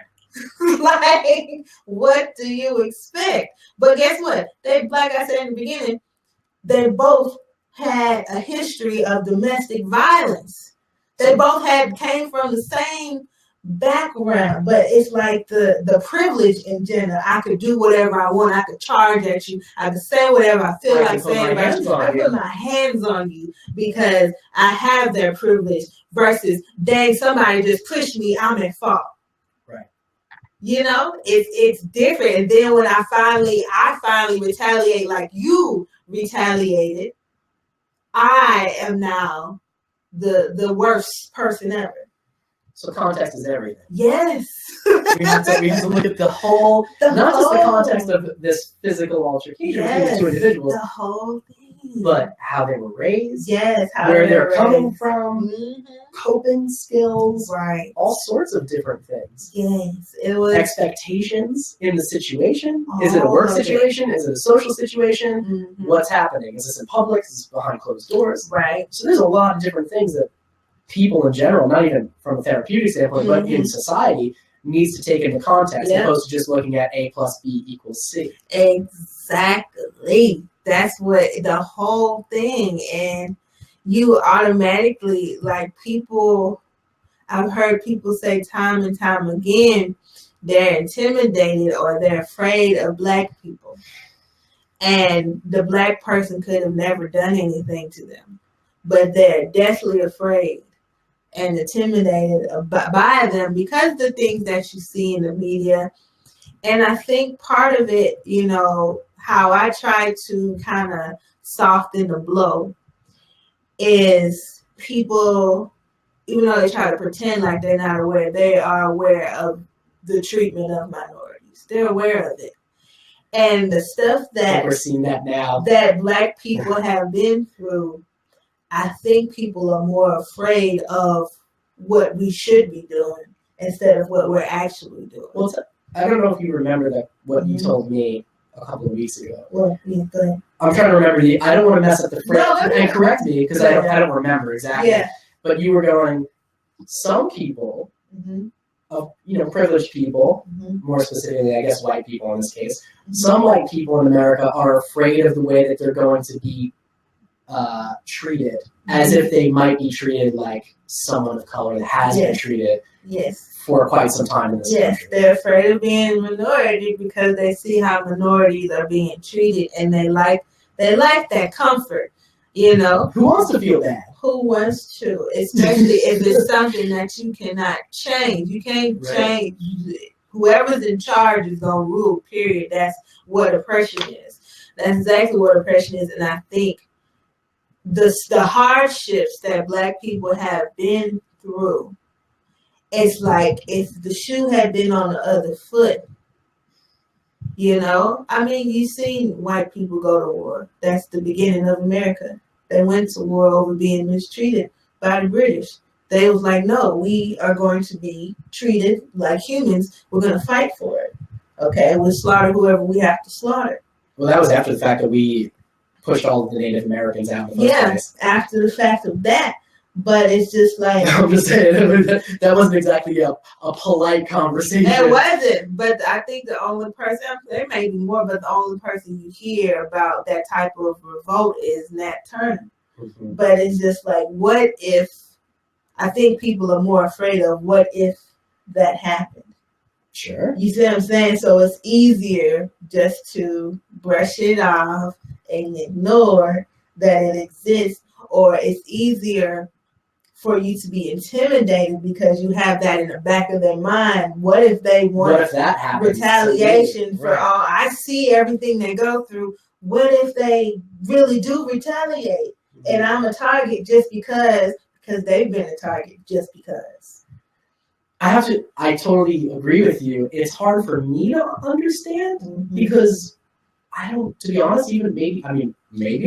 Like, what do you expect? But guess what? Like I said in the beginning, they both had a history of domestic violence. They both came from the same background, but it's like the privilege in Jenna. I could do whatever I want. I could charge at you. I could say whatever I feel like saying about you. I put my hands on you because I have that privilege. Versus, dang, somebody just pushed me. I'm at fault. You know, it's different. And then when I finally retaliate like you retaliated, I am now the worst person ever. So context is everything. Yes. we have to look at the whole, not just the context of this physical altercation between the two individuals. The whole thing. But how they were raised. Yes. Where they're coming from. Coping skills. Right. All sorts of different things. Yes. It was expectations in the situation. Is it a work situation? Is it a social situation? What's happening? Is this in public? Is this behind closed doors? Right. So there's a lot of different things that people in general, not even from a therapeutic standpoint, but in society, needs to take into context, as opposed to just looking at A plus B equals C. Exactly. That's what the whole thing. And you automatically, like, people, I've heard people say time and time again, they're intimidated or they're afraid of black people. And the black person could have never done anything to them. But they're deathly afraid and intimidated by them because of the things that you see in the media. And I think part of it, you know, how I try to kind of soften the blow is people, even though they try to pretend like they're not aware, they are aware of the treatment of minorities. They're aware of it. And the stuff that we're seeing that now, that black people have been through, I think people are more afraid of what we should be doing instead of what we're actually doing. Well, I don't know if you remember that what you told me a couple of weeks ago. Well, yeah, go ahead. I'm trying to remember I don't want to mess up the phrase and correct me because I don't remember exactly. Yeah. But you were going, some people, privileged people, more specifically, I guess, white people in this case, some white people in America are afraid of the way that they're going to be treated, as if they might be treated like someone of color that has been treated for quite some time in this country. Yes, they're afraid of being a minority because they see how minorities are being treated, and they like that comfort, you know. Who wants to feel bad? Who wants to? Especially if it's something that you cannot change. You can't change. Whoever's in charge is going to rule, period. That's what oppression is. That's exactly what oppression is. And I think the hardships that black people have been through, it's like if the shoe had been on the other foot, you know? I mean, you've seen white people go to war. That's the beginning of America. They went to war over being mistreated by the British. They was like, no, we are going to be treated like humans. We're going to fight for it. Okay, we'll slaughter whoever we have to slaughter. Well, that was after the fact that we pushed all of the Native Americans out in the first place. After the fact of that. But it's just like... I'm just saying, that wasn't exactly a polite conversation. It wasn't, but I think the only person, there may be more, but the only person you hear about that type of revolt is Nat Turner. Mm-hmm. But it's just like, what if? I think people are more afraid of what if that happened. Sure. You see what I'm saying? So it's easier just to brush it off and ignore that it exists, or it's easier for you to be intimidated because you have that in the back of their mind. What if they want what if that happens retaliation for right. all? I see everything they go through. What if they really do retaliate? Mm-hmm. And I'm a target just because they've been a target just because. I totally agree with you. It's hard for me to understand because I don't, to be honest, even maybe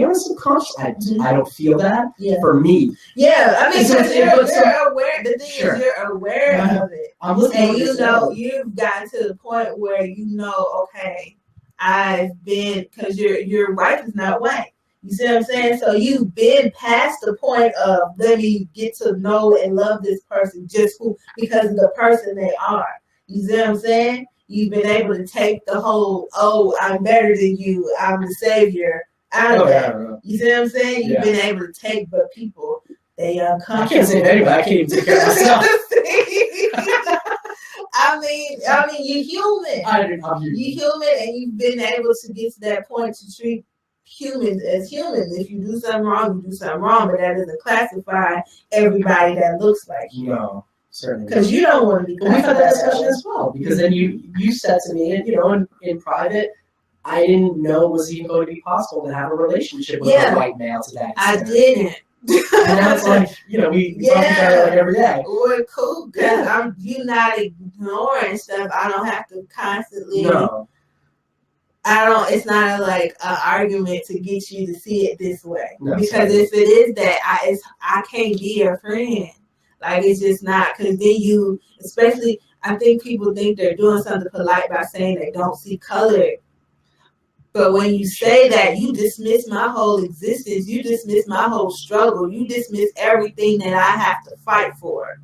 on a subconscious, I don't feel that for me. Yeah, I mean, because you're aware, the thing is you're aware of it. And you've gotten to the point where okay, I've been, because your wife is not white. You see what I'm saying? So you've been past the point of let me get to know and love this person because of the person they are. You see what I'm saying? You've been able to take the whole, I'm better than you, I'm the savior out of that. Yeah. You see what I'm saying? You've been able to take, but people, they uncomfortable. I can't save anybody. I can't even take care of myself. I mean, you're human. I'm human. You're human, and you've been able to get to that point to treat humans as humans. If you do something wrong, you do something wrong, but that doesn't classify everybody that looks like you. No, certainly. Because you don't want to be classified. We've had that discussion as well, because then you said to me, in private, I didn't know it was even going to be possible to have a relationship with a white male to that extent. I didn't. And that's like, we talk about it like every day. We're cool, because you're not ignoring stuff. I don't have to constantly. No. It's not an argument to get you to see it this way. No, because if it is that, I can't be your friend. Like, it's just not, because then especially, I think people think they're doing something polite by saying they don't see color. But when you say that, you dismiss my whole existence. You dismiss my whole struggle. You dismiss everything that I have to fight for.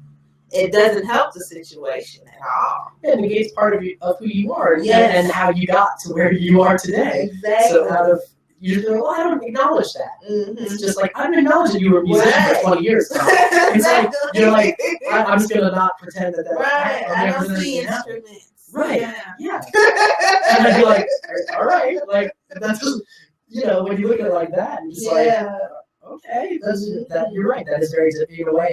It doesn't help the situation at all. It negates part of who you are and how you got to where you are today. Exactly. So you're just like, I don't acknowledge that. Mm-hmm. It's just like, I don't acknowledge that you were a musician for 20 years now. It's like, I'm just going to not pretend that. Right. I don't see instruments. Right. Yeah. And I'd be like, all right. Like, that's just, when you look at it like that, you're just like, okay, you're right. That is very, in a way,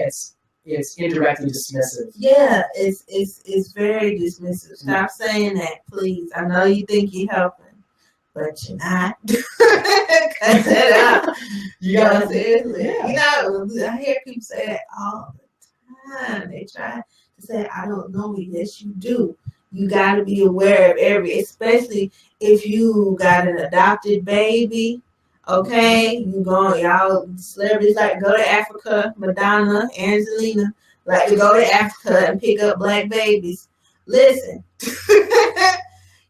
it's indirectly dismissive. Yeah, it's very dismissive. Stop saying that, please. I know you think you're helping, but you're not. Cut that out. You gotta seriously. Yeah. I hear people say that all the time. They try to say, I don't know. Yes, you do. You got to be aware of especially if you got an adopted baby. Okay, y'all celebrities like to go to Africa, Madonna, Angelina, like to go to Africa and pick up black babies. Listen,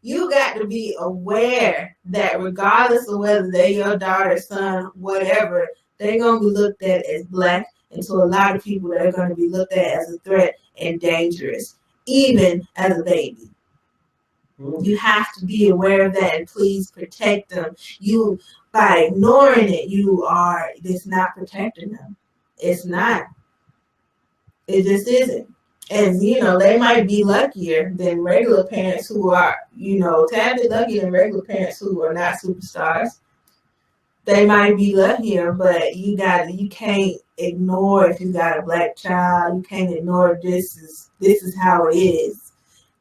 you got to be aware that regardless of whether they're your daughter, son, whatever, they're going to be looked at as black, and to a lot of people, they're going to be looked at as a threat and dangerous, even as a baby. You have to be aware of that, and please protect them. By ignoring it, it's not protecting them. It's not. It just isn't. And, they might be luckier than regular parents who are, tad luckier than regular parents who are not superstars. They might be luckier, but you can't ignore if you got a black child. You can't ignore this is how it is.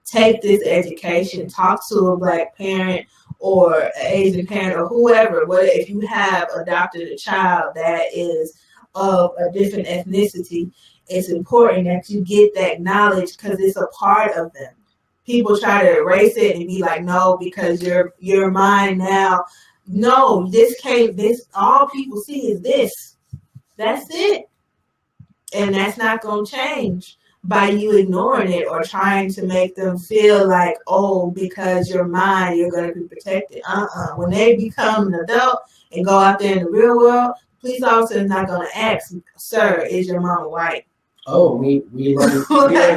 Take this education, talk to a black parent or an Asian parent or whoever. If you have adopted a child that is of a different ethnicity, it's important that you get that knowledge because it's a part of them. People try to erase it and be like, no, because you're mine now. No, all people see is this. That's it. And that's not going to change by you ignoring it or trying to make them feel like, because you're mine, you're going to be protected. When they become an adult and go out there in the real world, police officer is not going to ask, sir, is your mama white? Oh, we learned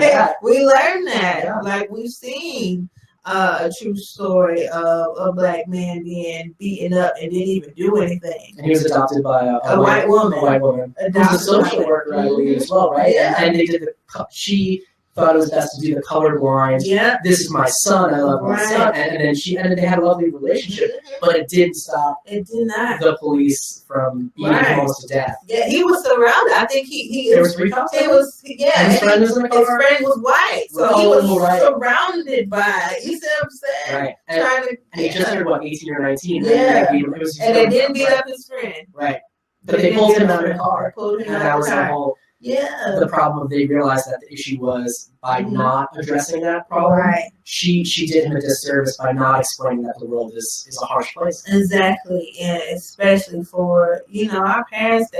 that. We learned that. Yeah. Like, we've seen a true story of a black man being beaten up and didn't even do anything. And he was adopted by a white woman. A white woman. Who's a Adopted social by- worker, I believe, as well, right? Yeah. And they did she thought it was best to do the colorblind. Yeah. This is my son. I love my Right. son. And then they had a lovely relationship, but it didn't stop It did not. the police from beating Right. him almost to death. Yeah, he was surrounded. I think he There was 3 cops. it was yeah. And his friend was in the his car. friend was white, so he Oh, was right. surrounded by. You see what I'm saying? Right. And Trying to he just turned 18 or 19. Yeah. And it was and they didn't beat up his friend. Right. But they pulled him out of the car. Pulled him And out that of was the the car. whole Yeah. the problem. They realized that the issue was by Mhm. not addressing that problem. Right. She did him a disservice by not explaining that the world is a harsh place. Exactly, and especially for our parents,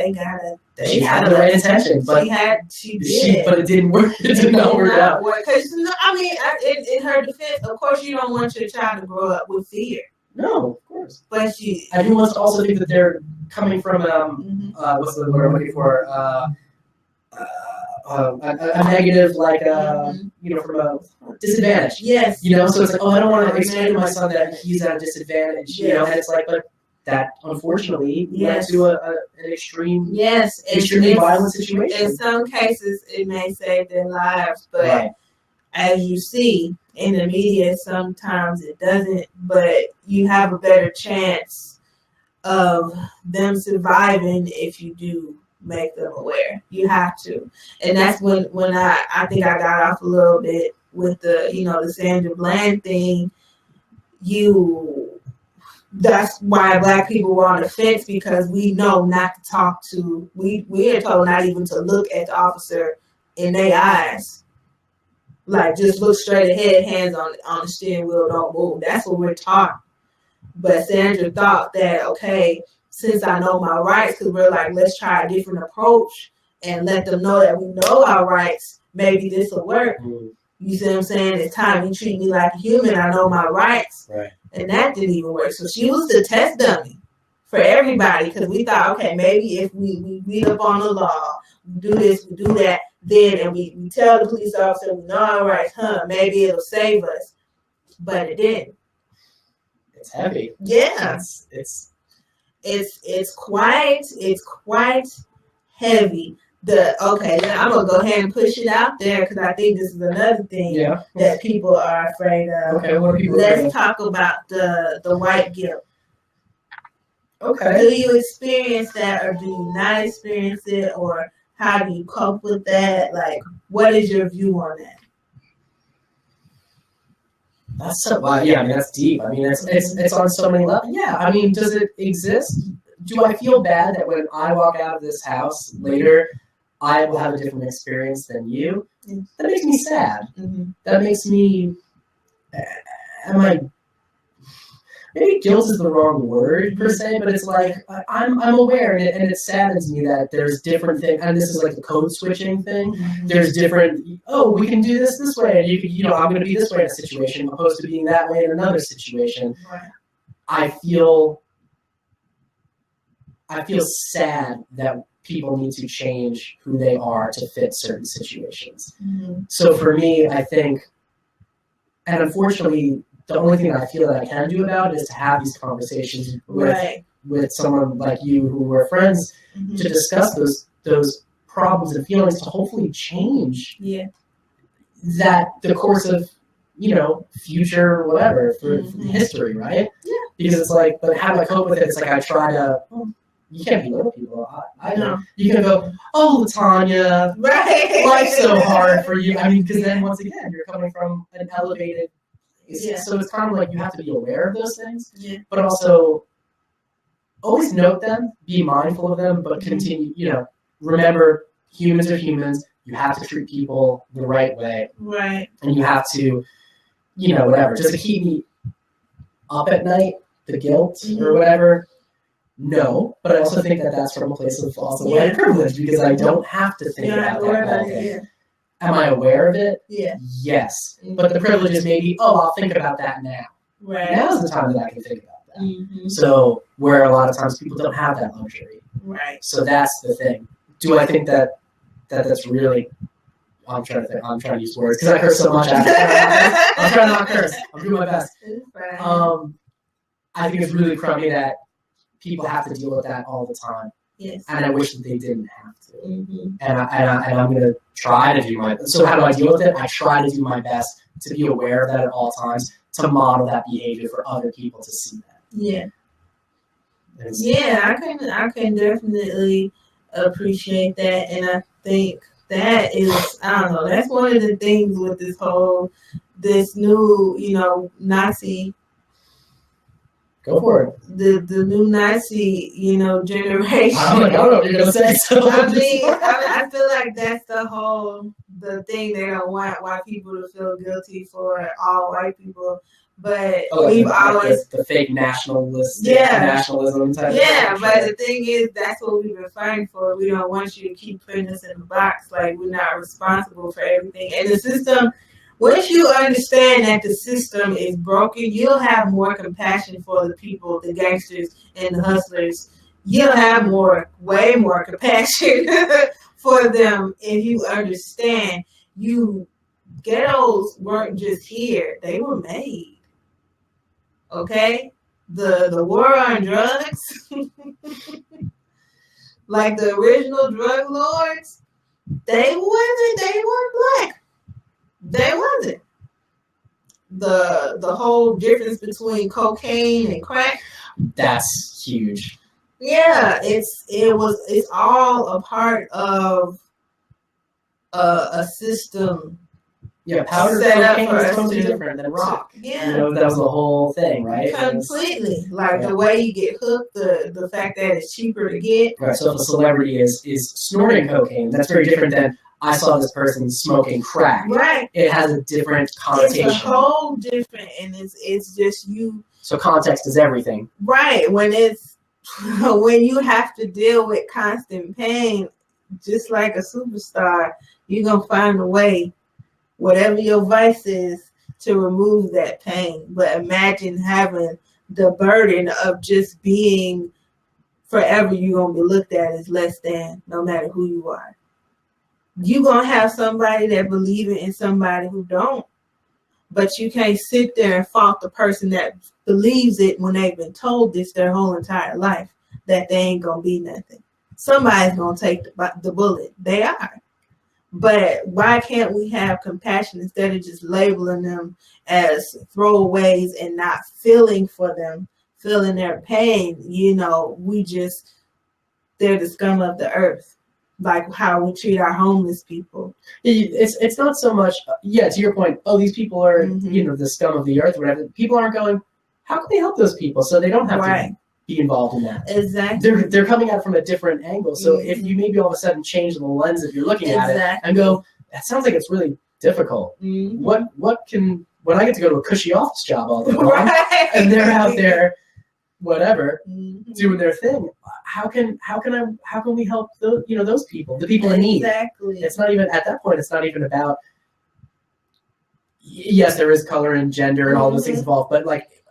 She had the right intention, but she did. but it didn't work. It did not work out. Because I mean, in her defense, of course, you don't want your child to grow up with fear, No, of course. but And who wants to also think that they're coming from what's the word I'm looking for? A negative, like from a disadvantage. Yes. So it's like, oh, I don't want to explain to my son that he's at a disadvantage. And it's like, but that unfortunately led to an extreme, Yes, extremely violent situation. In some cases, it may save their lives, but Right. as you see in the media, sometimes it doesn't. But you have a better chance of them surviving if you do make them aware. You have to, and that's when I think I got off a little bit with the the Sandra Bland thing. That's why black people were on the fence, because we know not to talk to. We are told not even to look at the officer in their eyes. Like, just look straight ahead, hands on the steering wheel, don't move. That's what we're taught. But Sandra thought that, okay, since I know my rights, because we're like, let's try a different approach and let them know that we know our rights. Maybe this will work. Mm. You see what I'm saying? It's time you treat me like a human. I know my rights. Right. And that didn't even work. So she was the test dummy for everybody, because we thought, okay, maybe if we read up on the law, we do this, we do that, then, and we tell the police officer we know our rights, maybe it'll save us. But it didn't. It's heavy. Yeah. It's quite heavy. I'm gonna go ahead and push it out there, because I think this is another thing that people are afraid of. Okay, what are people Let's talk about the white guilt. Okay. Do you experience that, or do you not experience it, or how do you cope with that? Like, what is your view on that? That's so that's deep. I mean, it's on so many levels. Yeah, I mean, does it exist? Do I feel bad that when I walk out of this house later, I will have a different experience than you? That makes me sad. Mm-hmm. That makes me. Maybe guilt is the wrong word per se, but it's like I'm aware, and it saddens me that there's different things, and this is like the code switching thing. Mm-hmm. There's different. Oh, we can do this way, and you could, I'm going to be this way in a situation, opposed to being that way in another situation. Right. I feel sad that people need to change who they are to fit certain situations. Mm-hmm. So for me, I think, and unfortunately, the only thing I feel that I can do about it is to have these conversations with someone like you, who we're friends, Mm-hmm. to discuss those problems and feelings, to hopefully change that the course of future whatever for history, right? Yeah. Because it's like, but how do I cope with it? It's like I try to. You can't be little people. I know. You can go, oh, Tanya, life's so hard for you. I mean, because then once again, you're coming from an elevated. Yeah. So it's kind of like you have to be aware of those things, Yeah. but also always note them, be mindful of them, but continue, remember humans are humans. You have to treat people the right way. Right. And you have to, whatever, just to keep me up at night, the guilt or whatever. No, but I also think that that's from a place of also white privilege, because I don't have to think about that all day. Am I aware of it? Yeah. Yes. But the privilege is maybe, I'll think about that now. Right. Now's the time that I can think about that. Mm-hmm. So where a lot of times people don't have that luxury. Right. So that's the thing. Do I think that that's really I'm trying to think. I'm trying to use words because I curse so much. I'm trying not to curse. I'm doing my best. I think it's really crummy that people have to deal with that all the time. Yes. And I wish that they didn't have to. Mm-hmm. And I'm going to try to do my. So how do I deal with it? I try to do my best to be aware of that at all times, to model that behavior for other people to see that. Yeah. Yeah, I can definitely appreciate that, and I think that is, I don't know, that's one of the things with this new, Nazi. Go for it. The new Nazi, generation. I don't know what you're gonna say. So I feel like that's the thing they don't want white people to feel guilty for all white people. But we've always the fake nationalism type. Yeah, but the thing is, that's what we've been fighting for. We don't want you to keep putting us in a box like we're not responsible for everything. And the system, once you understand that the system is broken, you'll have more compassion for the people, the gangsters and the hustlers. You'll have way more compassion for them if you understand ghettos weren't just here, they were made. Okay? The war on drugs, like the original drug lords, they weren't black. They wasn't. The whole difference between cocaine and crack. That's huge. Yeah, it's all a part of a system. Yeah, powder cocaine is totally different than rock. Yeah. That was the whole thing, right? Completely. The way you get hooked, the fact that it's cheaper to get. Right, so if a celebrity is snorting cocaine, that's very different than I saw this person smoking crack. Right. It has a different connotation. It's a whole different, and it's just you. So context is everything. Right. When you have to deal with constant pain, just like a superstar, you're going to find a way, whatever your vice is, to remove that pain. But imagine having the burden of just being forever, you're going to be looked at as less than, no matter who you are. You're going to have somebody that believes in somebody who don't. But you can't sit there and fault the person that believes it when they've been told this their whole entire life, that they ain't going to be nothing. Somebody's going to take the bullet. They are. But why can't we have compassion instead of just labeling them as throwaways and not feeling for them, feeling their pain? They're the scum of the earth. Like how we treat our homeless people. It's not so much, to your point, these people are, the scum of the earth, whatever. People aren't going, how can we help those people so they don't have to be involved in that? Exactly. They're coming at it from a different angle. So if you maybe all of a sudden change the lens if you're looking at it and go, that sounds like it's really difficult. Mm-hmm. When I get to go to a cushy office job all day long and they're out there, whatever, doing their thing, how can we help those people, the people in need? Exactly. It's not even at that point. It's not even about. Yes, there is color and gender and all those things involved, but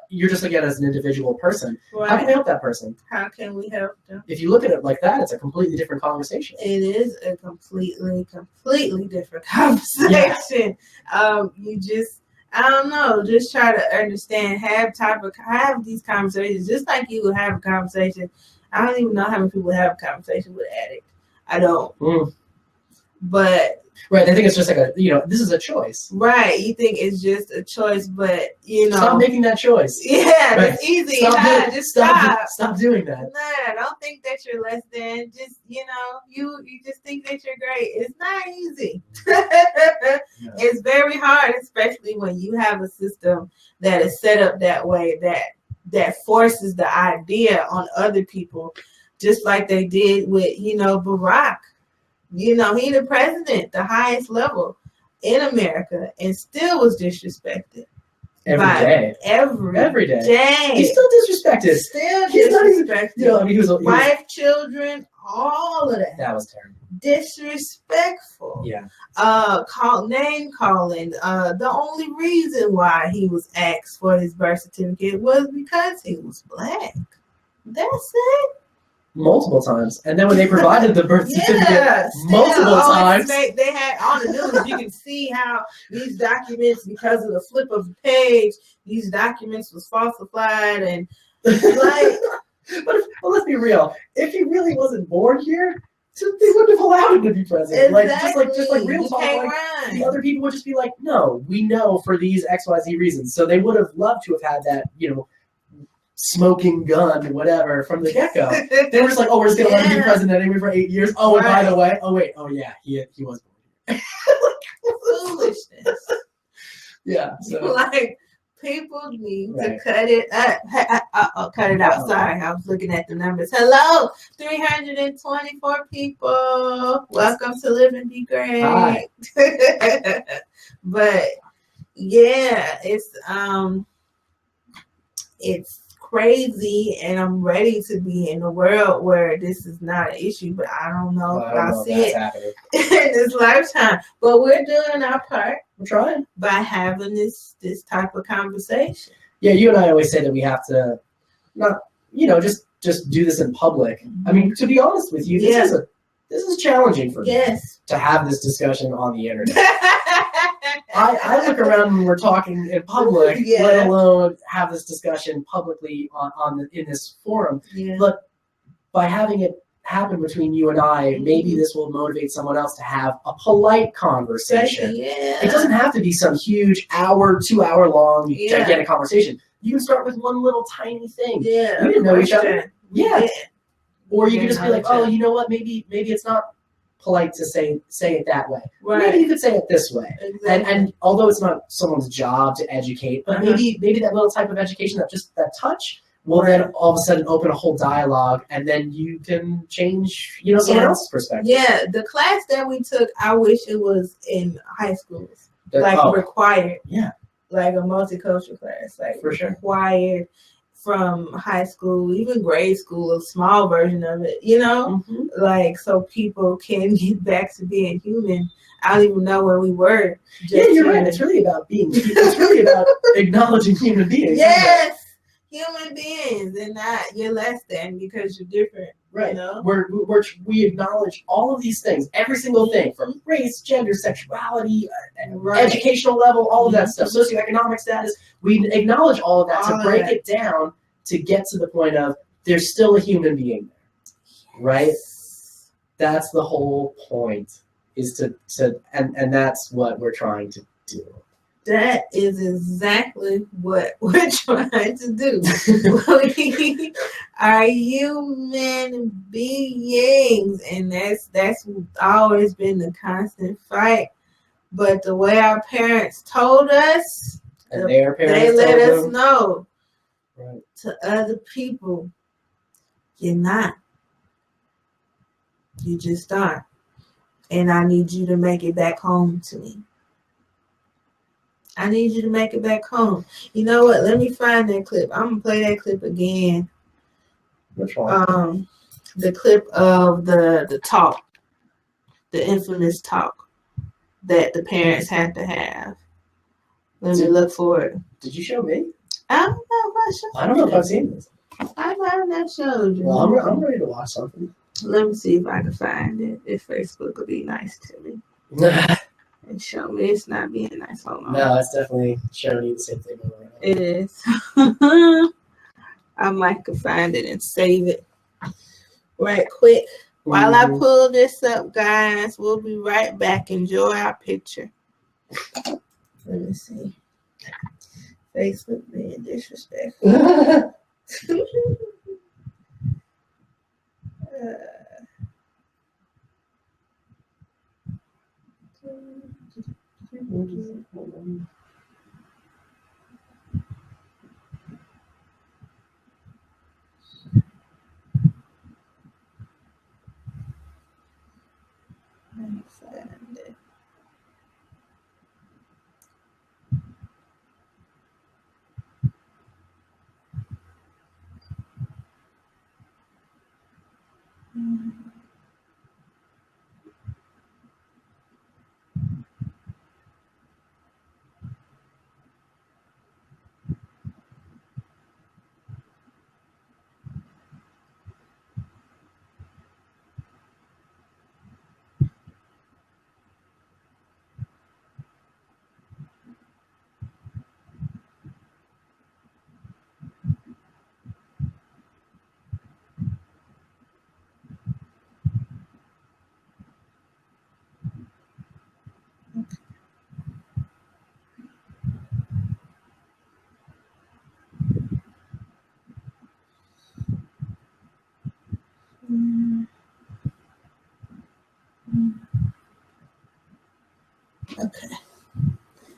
you're just looking at it as an individual person. Right. How can we help that person? How can we help them? If you look at it like that, it's a completely different conversation. It is a completely different conversation. Yeah. I don't know, just try to understand, have these conversations, just like you would have a conversation. I don't even know how many people have a conversation with an addict. I don't. But right, they think it's just like this is a choice. Right, you think it's just a choice, but stop making that choice. Yeah, right. It's easy. Stop doing that. Nah, don't think that you're less than. Just you just think that you're great. It's not easy. No. It's very hard, especially when you have a system that is set up that way that forces the idea on other people, just like they did with Barack. He the president, the highest level in America, and still was disrespected. Every day. He's still disrespected. He's disrespected. He was wife, children, all of that. That was terrible. Disrespectful. Yeah. Name calling. The only reason why he was asked for his birth certificate was because he was black. That's it. multiple times. And then when they provided the birth certificate Yeah, multiple times. They had on the news. You can see how these documents, because of the flip of the page, these documents was falsified and like. But let's be real. If he really wasn't born here, they wouldn't have allowed him to be president. Exactly. Just like real talk. Like, the other people would just be like, no, we know for these XYZ reasons. So they would have loved to have had that, smoking gun, whatever, from the get-go. They were just like, oh, we're just gonna let him be president anyway for 8 years. Oh, and by the way, he was born. Foolishness. Yeah. So. Like, people need to cut it up. Cut it out. Sorry, I was looking at the numbers. Hello, 324 people. Welcome to Live and Be Great. Hi. But yeah, it's crazy, and I'm ready to be in a world where this is not an issue, but I don't know if I'll see it in this lifetime. But we're doing our part. We're trying by having this type of conversation. Yeah, you and I always say that we have to not, just do this in public. I mean, to be honest with you, this is challenging for me to have this discussion on the internet. I look around when we're talking in public, let alone have this discussion publicly in this forum. Yeah. But by having it happen between you and I, maybe this will motivate someone else to have a polite conversation. Yeah. It doesn't have to be some huge 2-hour long gigantic conversation. You can start with one little tiny thing. Yeah. We didn't know each other. Yeah. Or you can just be like, oh, you know what? Maybe it's not polite to say it that way. Right. Maybe you could say it this way. Exactly. And although it's not someone's job to educate, but maybe that little type of education, that touch, will then all of a sudden open a whole dialogue, and then you can change, someone else's perspective. Yeah, the class that we took, I wish it was in high schools, required. Yeah, like a multicultural class, like for sure, required from high school, even grade school, a small version of it. Like so people can get back to being human. I don't even know where we were. You're right. It's really about being. It's really about acknowledging human beings. Yes. Human beings, and not you're less than because you're different. Right. We acknowledge all of these things, every single thing, from race, gender, sexuality, educational level, all of that stuff, socioeconomic status. We acknowledge all of that to break it down to get to the point of there's still a human being there, right? That's the whole point. Is and that's what we're trying to do. That is exactly what we're trying to do. We are human beings, and that's always been the constant fight. But the way our parents told us, and their parents they let us them. know Right. to other people, you're not. You just aren't. And I need you to make it back home to me. I need you to make it back home. You know what? Let me find that clip. I'm gonna play that clip again. Which one? The clip of the talk, the infamous talk that the parents had to have. Let me look for it. Did you show me? I don't know if I showed. I don't know if I've seen this. I might not showed you. Well, I'm ready to watch something. Let me see if I can find it. If Facebook will be nice to me. And show me it's not being nice. Hold on. No, it's definitely showing you the same thing over and over. It is. I might can find it and save it right quick. While I pull this up, guys, we'll be right back. Enjoy our picture. Let me see. Facebook being disrespectful.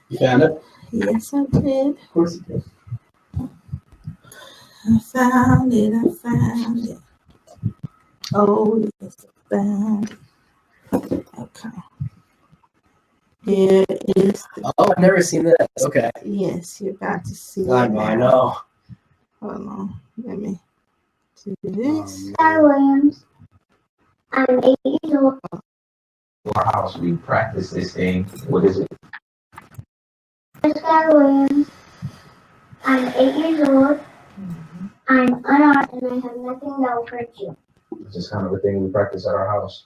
You found it? Yes, I did. Of course you did. I found it. Oh, yes, I found it. Okay. Here is the, Oh, I've never seen that. Okay. yes, you're about to see it I now. know. Hold on. Let me do this. Sky Williams. I'm 8 years old. Our house, we practice this thing. What is it? Sky Williams. I'm 8 years old. I'm unarmed and I have nothing that will hurt you. It's just kind of a thing we practice at our house.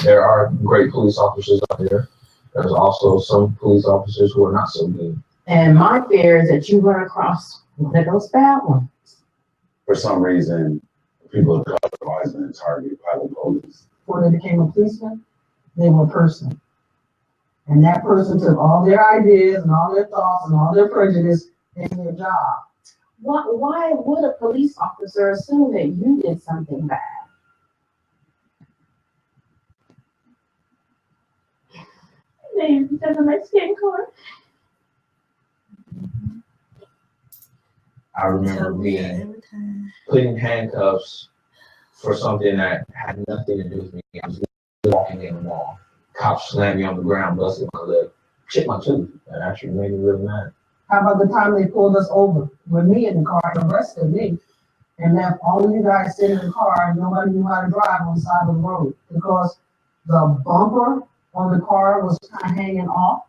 There are great police officers out there. There's also some police officers who are not so good. And my fear is that you run across one of those bad ones. For some reason, people are otherwise been targeted by the police. Before they became a policeman, they were a person. And that person took all their ideas and all their thoughts and all their prejudice in their job. Why would a police officer assume that you did something bad? Maybe because of my skin color. I remember being put in handcuffs for something that had nothing to do with me. I was walking in the mall. Cops slammed me on the ground, busted my lip, chipped my tooth. That actually made me really mad. How about the time they pulled us over with me in the car and arrested me and left all of you guys sitting in the car and nobody knew how to drive on the side of the road because the bumper on the car was kind of hanging off.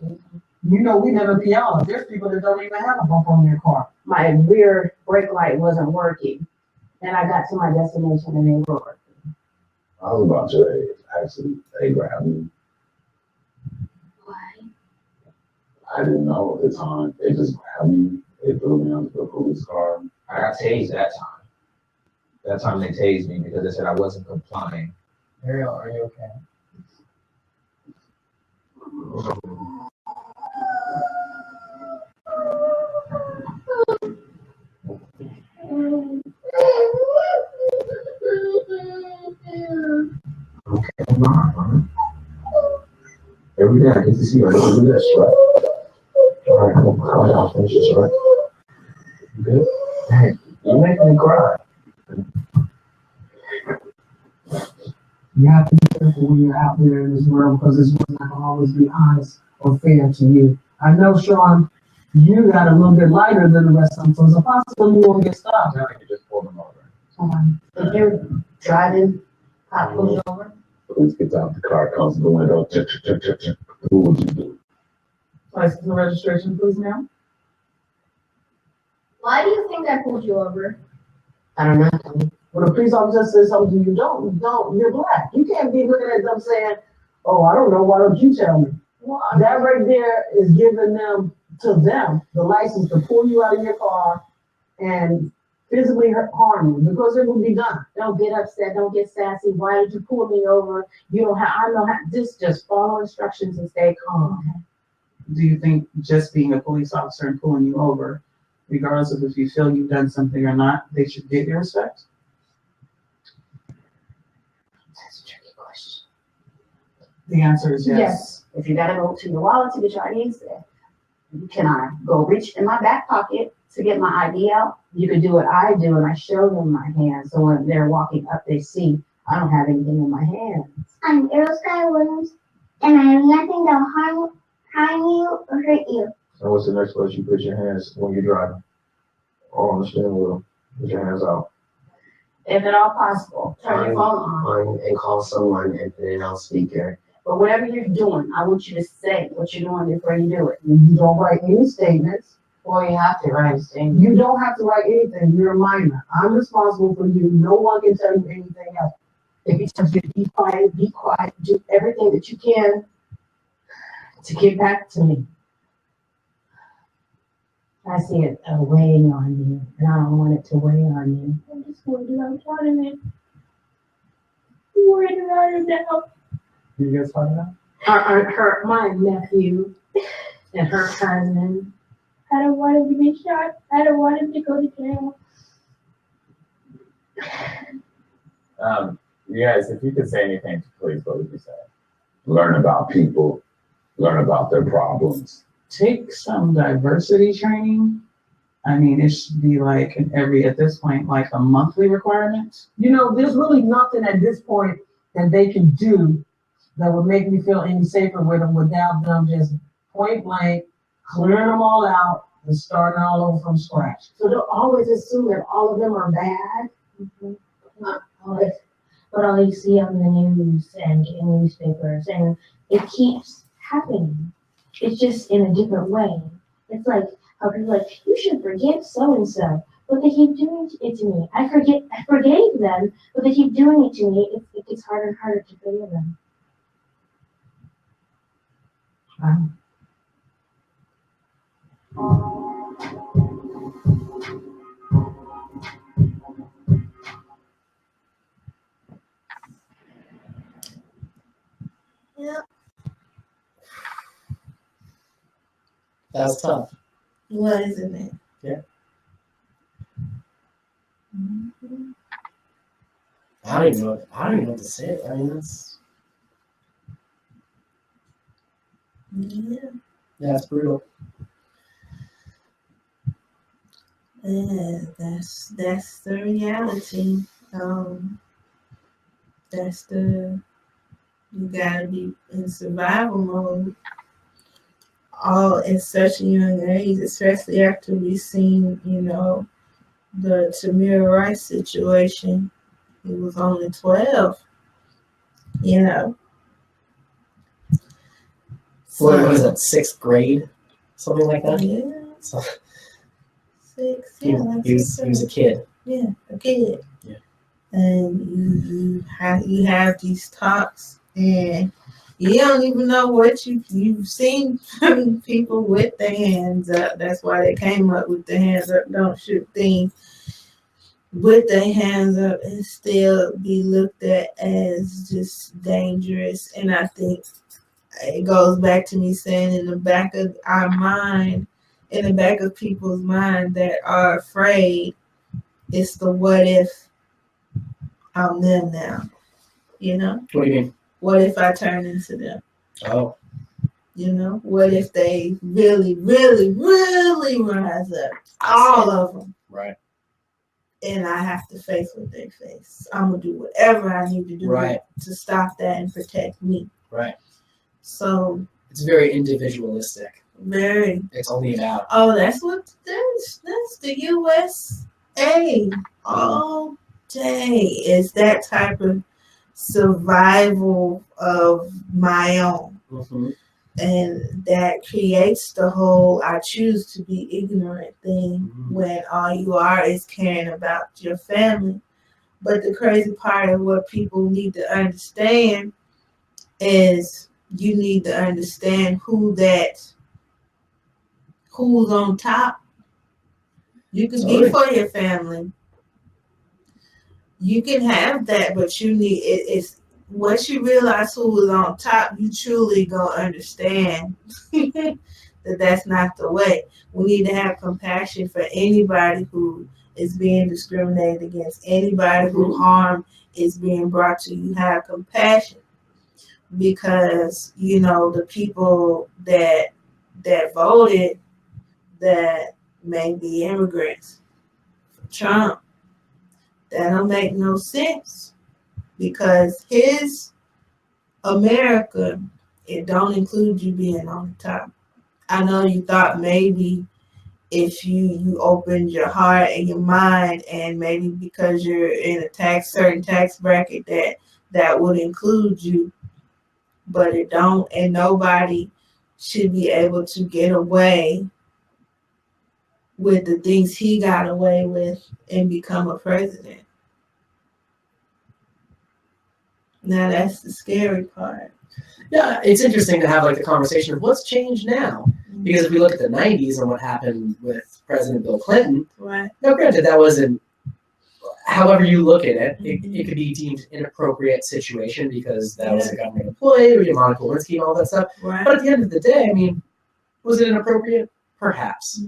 You know, we live in Fiala. There's people that don't even have a bumper on their car. My rear brake light wasn't working. And I got to my destination and they were working. I was about your age. Actually, they grabbed me. Why? I didn't know at the time. They just grabbed me. They threw me onto the police car. I got tased that time. That time they tased me because they said I wasn't complying. Ariel, are you okay? Okay, I'm not. Every day I get to see her do this, right? All right, come on, I'll finish this, right? You good? Hey, you make me cry. You have to be careful when you're out there in this world because this world's not going to always be honest or fair to you. I know, Sean, you got a little bit lighter than the rest of them, so it's a possibility you won't get stopped. Now you just pulled them over. If you're driving, cop pulls you over. Police gets out the car, comes to the window. Who would you do? License and registration, please, ma'am. Why do you think I pulled you over? I don't know. When a police officer says something to you, don't, you're black. You can't be looking at them saying, oh, I don't know, why don't you tell me? That right there is giving them, to them, the license to pull you out of your car and physically harm you because it will be done. Don't get upset, don't get sassy. Why did you pull me over? You don't have, I know how, just follow instructions and stay calm. Do you think just being a police officer and pulling you over, regardless of if you feel you've done something or not, they should get your respect? That's a tricky question. The answer is yes. Yes. If you gotta go to the wallet to get your IDs there, can I go reach in my back pocket to get my ID out? You could do what I do and I show them my hands. So when they're walking up, they see I don't have anything in my hands. I'm Ariel Sky Williams, and I have nothing that will harm you or hurt you. So what's the next place you put your hands when you're driving? Or on the steering wheel, put your hands out. If at all possible, turn your phone on. And call someone and put it on speaker. But whatever you're doing, I want you to say what you're doing before you do it. You don't write any statements. Well, you have to write a statement. You don't have to write anything. You're a minor. I'm responsible for you. No one can tell you anything else. If you tell you to be quiet, do everything that you can to get back to me. I see it weighing on you, and I don't want it to weigh on you. I'm just worried about Jonathan. I'm worried about him now. You guys find out? My nephew and her cousin. I don't want him to be shot. I don't want him to go to jail. You guys, if you could say anything to police, what would you say? learn about people, learn about their problems. Take some diversity training. I mean, it should be like at this point, like a monthly requirement. You know, there's really nothing at this point that they can do that would make me feel any safer with them without them just point blank clearing them all out and starting all over from scratch. So they'll always assume that all of them are bad. But all you see on the news and in newspapers, and it keeps happening. It's just in a different way. It's like how people are like, you should forgive so and so, but they keep doing it to me. I forgave them, but they keep doing it to me. It gets harder and harder to forgive them. Wow. Yep. That was tough. Wasn't it? Yeah. Mhm. I don't even know what to say. I mean, Yeah. it's brutal. Yeah, that's the reality. You gotta be in survival mode all at such a young age, especially after we've seen, the Tamir Rice situation. He was only 12, What was that, 6th grade? Something like that? Yeah. So 6, he was a kid. Yeah, a kid. Yeah. And you have these talks, and you don't even know what you've seen people with their hands up. That's why they came up with the hands up, don't shoot thing. With their hands up and still be looked at as just dangerous. And I think it goes back to me saying in the back of our mind, in the back of people's mind that are afraid, it's the what if I'm them now, What do you mean? What if I turn into them? Oh, What if they really, really, really rise up? All of them. right. And I have to face what they face. I'm going to do whatever I need to do Right. to stop that and protect me. Right. So, It's very individualistic. very. It's only about Oh, that's the USA all day. Is that type of survival of my own. And that creates the whole I choose to be ignorant thing when all you are is caring about your family. But the crazy part of what people need to understand is you need to understand who's on top. You can be for your family. You can have that, but you need it's once you realize who is on top, you truly gonna understand that that's not the way. We need to have compassion for anybody who is being discriminated against, anybody who harm is being brought to you. Have compassion because the people that voted that may be immigrants for Trump. That don't make no sense because his America, it don't include you being on the top. I know you thought maybe if you opened your heart and your mind and maybe because you're in a certain tax bracket that would include you, but it don't, and nobody should be able to get away with the things he got away with and become a president. Now that's the scary part. Yeah, it's interesting to have like the conversation of what's changed now. Because if we look at the 90s and what happened with President Bill Clinton, Right. now granted that wasn't, however you look at it, it could be deemed inappropriate situation because that was a government employee or Monica Lewinsky and all that stuff. Right. But at the end of the day, I mean, was it inappropriate? Perhaps.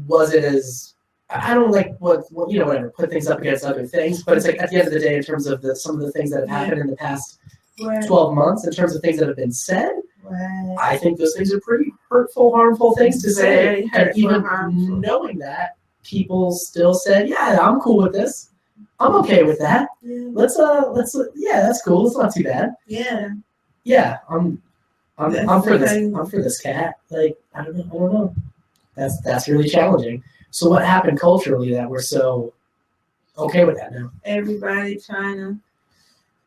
Was it as, I don't like whatever, put things up against other things, but it's like at the end of the day, in terms of some of the things that have happened in the past Right. 12 months in terms of things that have been said. Right. I think those things are pretty hurtful, harmful things to say. Very And hurtful, even harmful. knowing that, people still said, "Yeah, I'm cool with this. I'm okay with that. Yeah. Yeah, that's cool. It's not too bad. Yeah. Yeah, I'm That's for this. crazy. I'm for this cat. Like, I don't know. That's really challenging. So what happened culturally that we're so okay with that now? Everybody trying to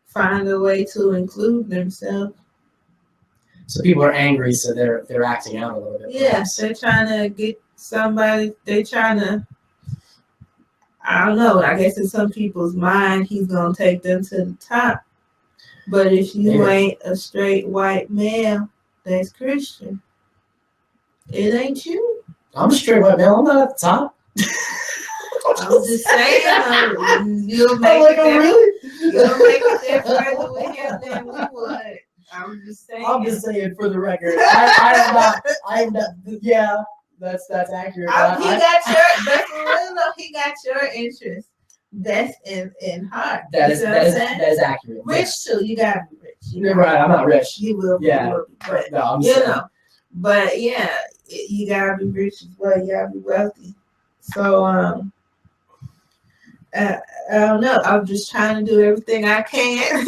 find a way to include themselves. So people are angry, so they're acting out a little bit. Yes, they're trying to get somebody. They're trying to. I don't know. I guess in some people's mind, he's gonna take them to the top. But if you Yeah. ain't a straight white male that's Christian, it ain't you. I'm a straight white male. I'm not at the top. I'm just saying, you'll I'm make like, it oh, there. really? You'll make it there further with him than we would. I'm just saying. I'm just saying for the record. I am not. Yeah, that's accurate. He got your. That's for real though. He got your interest. That's in heart. that You is see what that I'm is saying? that is accurate. Rich too. You gotta be rich. You're right. I'm not rich. You will. Yeah. You will be, but No, I'm you saying. know. But yeah, you gotta be rich as well. You gotta be wealthy. So I don't know. I'm just trying to do everything I can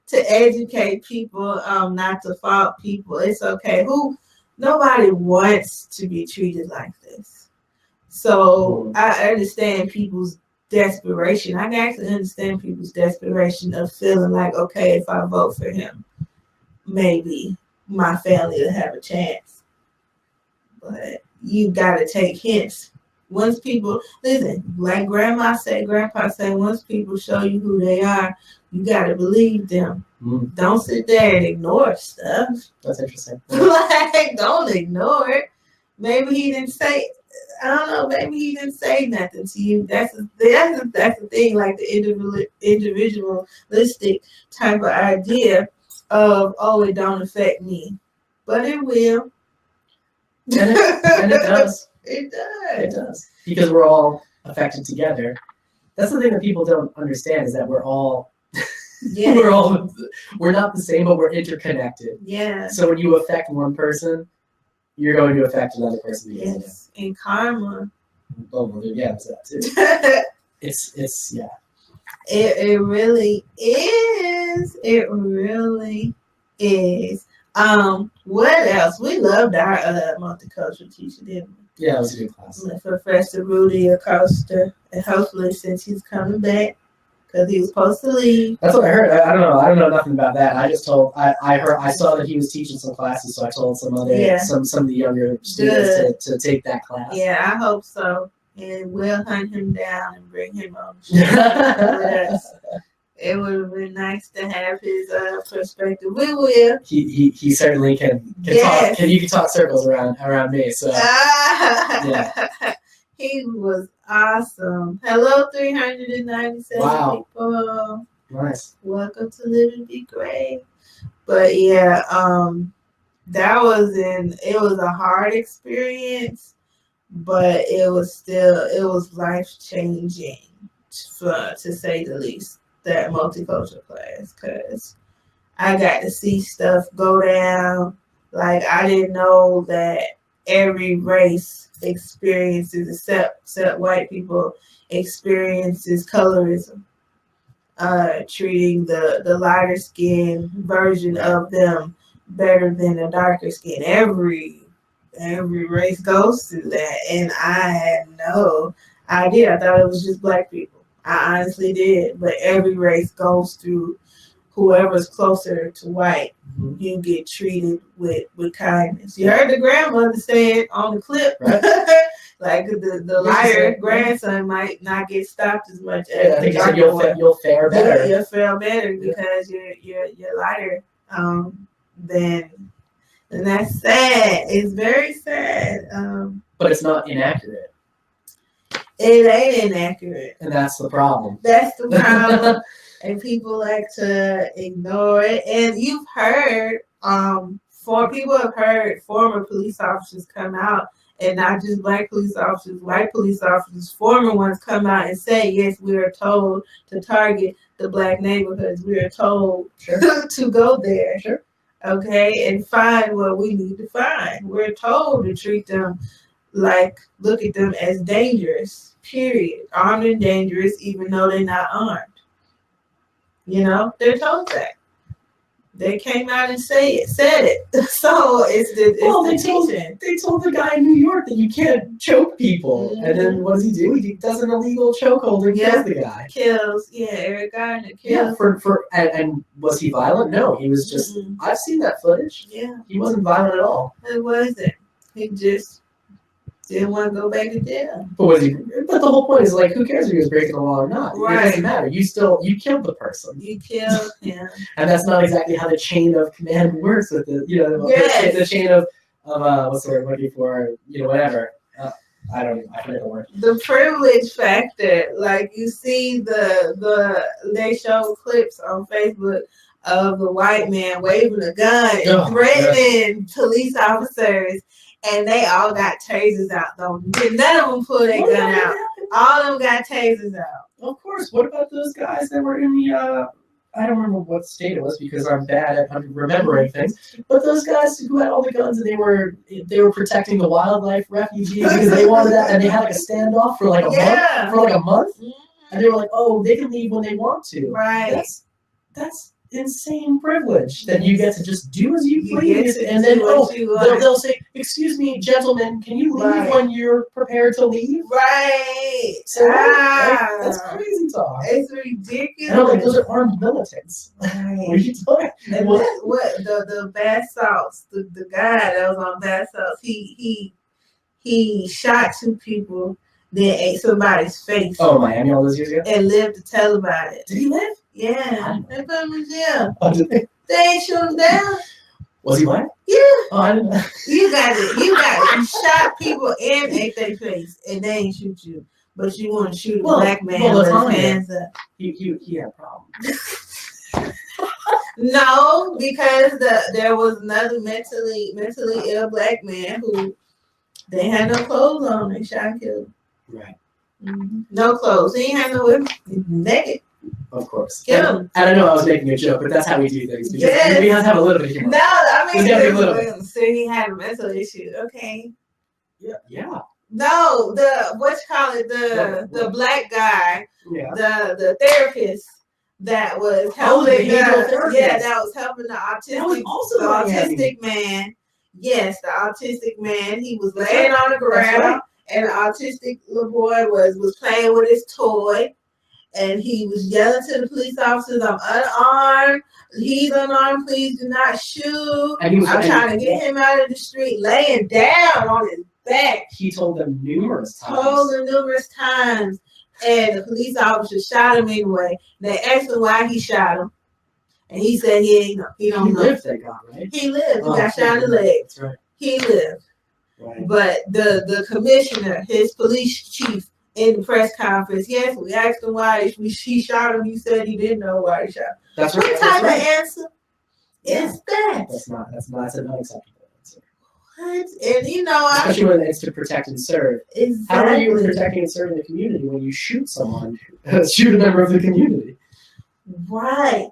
to educate people, not to fault people. It's okay. Nobody wants to be treated like this. So I understand people's desperation. I can actually understand people's desperation of feeling like, okay, if I vote for him, maybe my family will have a chance. But you gotta take hints. Once people listen, like grandpa said, once people show you who they are, you gotta believe them. Mm, Don't sit there and ignore stuff. that's interesting. Like, don't ignore it. Maybe he didn't say. I don't know. Maybe he didn't say nothing to you. That's the thing. Like the individualistic type of idea of, oh, it don't affect me, but it will. And it does. It does. It does. Because we're all affected together. That's the thing that people don't understand is that we're all Yeah. we're not the same, but we're interconnected. Yeah. So when you affect one person, you're going to affect another person. Yes. And karma. Oh, well, yeah, there's that too. It's yeah. It really is. It really is. What else? We loved our multicultural teacher, didn't we? Yeah, it was a good class. Professor Rudy Acosta, and hopefully since he's coming back, because he was supposed to leave. That's what I heard. I don't know. I don't know nothing about that. I just told. I saw that he was teaching some classes, so I told some other some of the younger students to take that class. Yeah, I hope so. And we'll hunt him down and bring him on the show with us. It would have been nice to have his perspective. We will. He certainly can talk. You can talk circles around me. So yeah. He was awesome. Hello, 397 Wow. people. Nice. Welcome to Live and Be Great. But yeah, it was a hard experience, but it was life changing, to say the least. That multicultural class, because I got to see stuff go down. Like, I didn't know that every race experiences, except white people, experiences colorism. Treating the lighter skin version of them better than the darker skin. Every race goes through that, and I had no idea. I thought it was just black people. I honestly did, but every race goes through whoever's closer to white. Mm-hmm. You get treated with kindness. You heard the grandmother say it on the clip, right? Like the lighter grandson might not get stopped as much as I think the darker one. You'll fare better. You'll fare better because you're lighter. And that's sad. It's very sad. But it's not inaccurate. It ain't inaccurate. And that's the problem. That's the problem. And people like to ignore it. And you've heard, people have heard former police officers come out and not just black police officers, white police officers, former ones come out and say, yes, we are told to target the black neighborhoods. We are told to go there. Sure. Okay, and find what we need to find. We're told to treat them like, look at them as dangerous, period. Armed and dangerous, even though they're not armed. You know, they're told that. They came out and said it. So it's teaching. They told the guy in New York that you can't choke people. And then what does he do? He does an illegal chokehold and kills the guy. Eric Garner kills. Yeah, and was he violent? No, he was just, I've seen that footage. Yeah. He wasn't violent at all. It wasn't. He just didn't want to go back to jail. But the whole point is, like, who cares if he was breaking the law or not? Right. It doesn't matter. You killed the person. You killed him. And that's not exactly how the chain of command works with it. You know, the chain of what's the word I'm looking for? You know, whatever. I forget the word. The privilege factor, like you see they show clips on Facebook of the white man waving a gun and threatening police officers, and they all got tasers out though. None of them pulled their gun out. All of them got tasers out. Of course. What about those guys that were in the I don't remember what state it was because I'm bad at remembering things. But those guys who had all the guns and they were protecting the wildlife refugees because they wanted that, and they had like a standoff for like a month. And they were like, oh, they can leave when they want to. Right. That's insane privilege that you get to just do as you You please, get to and then do what you want. they'll say, excuse me, gentlemen, can you leave when you're prepared to leave? Right. So that's crazy talk. It's ridiculous. And I'm like, those are armed militants. Right. What are you talking? And what the bath salts, the guy that was on bath salts, he shot 2 people, then ate somebody's face. Oh, Miami all those years ago? And lived to tell about it. Did he live? Yeah. They put him in jail. Oh, did they? They ain't shoot him down. Was he white? Yeah. Oh, I didn't know. You got it. You shot people and ate their face, and they ain't shoot you. But you want to shoot a black man with his hands up. He had problems. No, because there was another mentally ill black man who they had no clothes on. They shot and killed him. Right. No clothes. He ain't had no weapon. Naked. Of course. Kill him. And I know I was making a joke, but that's how we do things. Because we have to have a little bit of humor. No, I mean, There's gotta be a little bit. so he had a mental issue. Okay. Yeah. No, the black guy, Yeah. the therapist that was Oh, the helping behavioral therapist. that was helping the That was autistic, also the Miami. autistic man. Yes, the autistic man. He was laying on the ground, right. and the autistic little boy was playing with his toy, and he was yelling to the police officers, "I'm unarmed. He's unarmed. Please do not shoot. And I'm trying to get him out of the street." Laying down on his back. He told them numerous times. Told him numerous times, and the police officer shot him anyway. They asked him why he shot him, and he said he don't He know. lived, thank God, right? He lived. He Oh, got shot in the leg. That's right. He lived. Right. But the commissioner, his police chief, in the press conference, yes, we asked him why he shot him. He said he didn't know why he shot him. That's What right. type That's right. of answer is that? That's an unacceptable answer. What? And you know, Especially when it's to protect and serve. exactly. How are you protecting and serving the community when you shoot someone, shoot a member of the community? Right.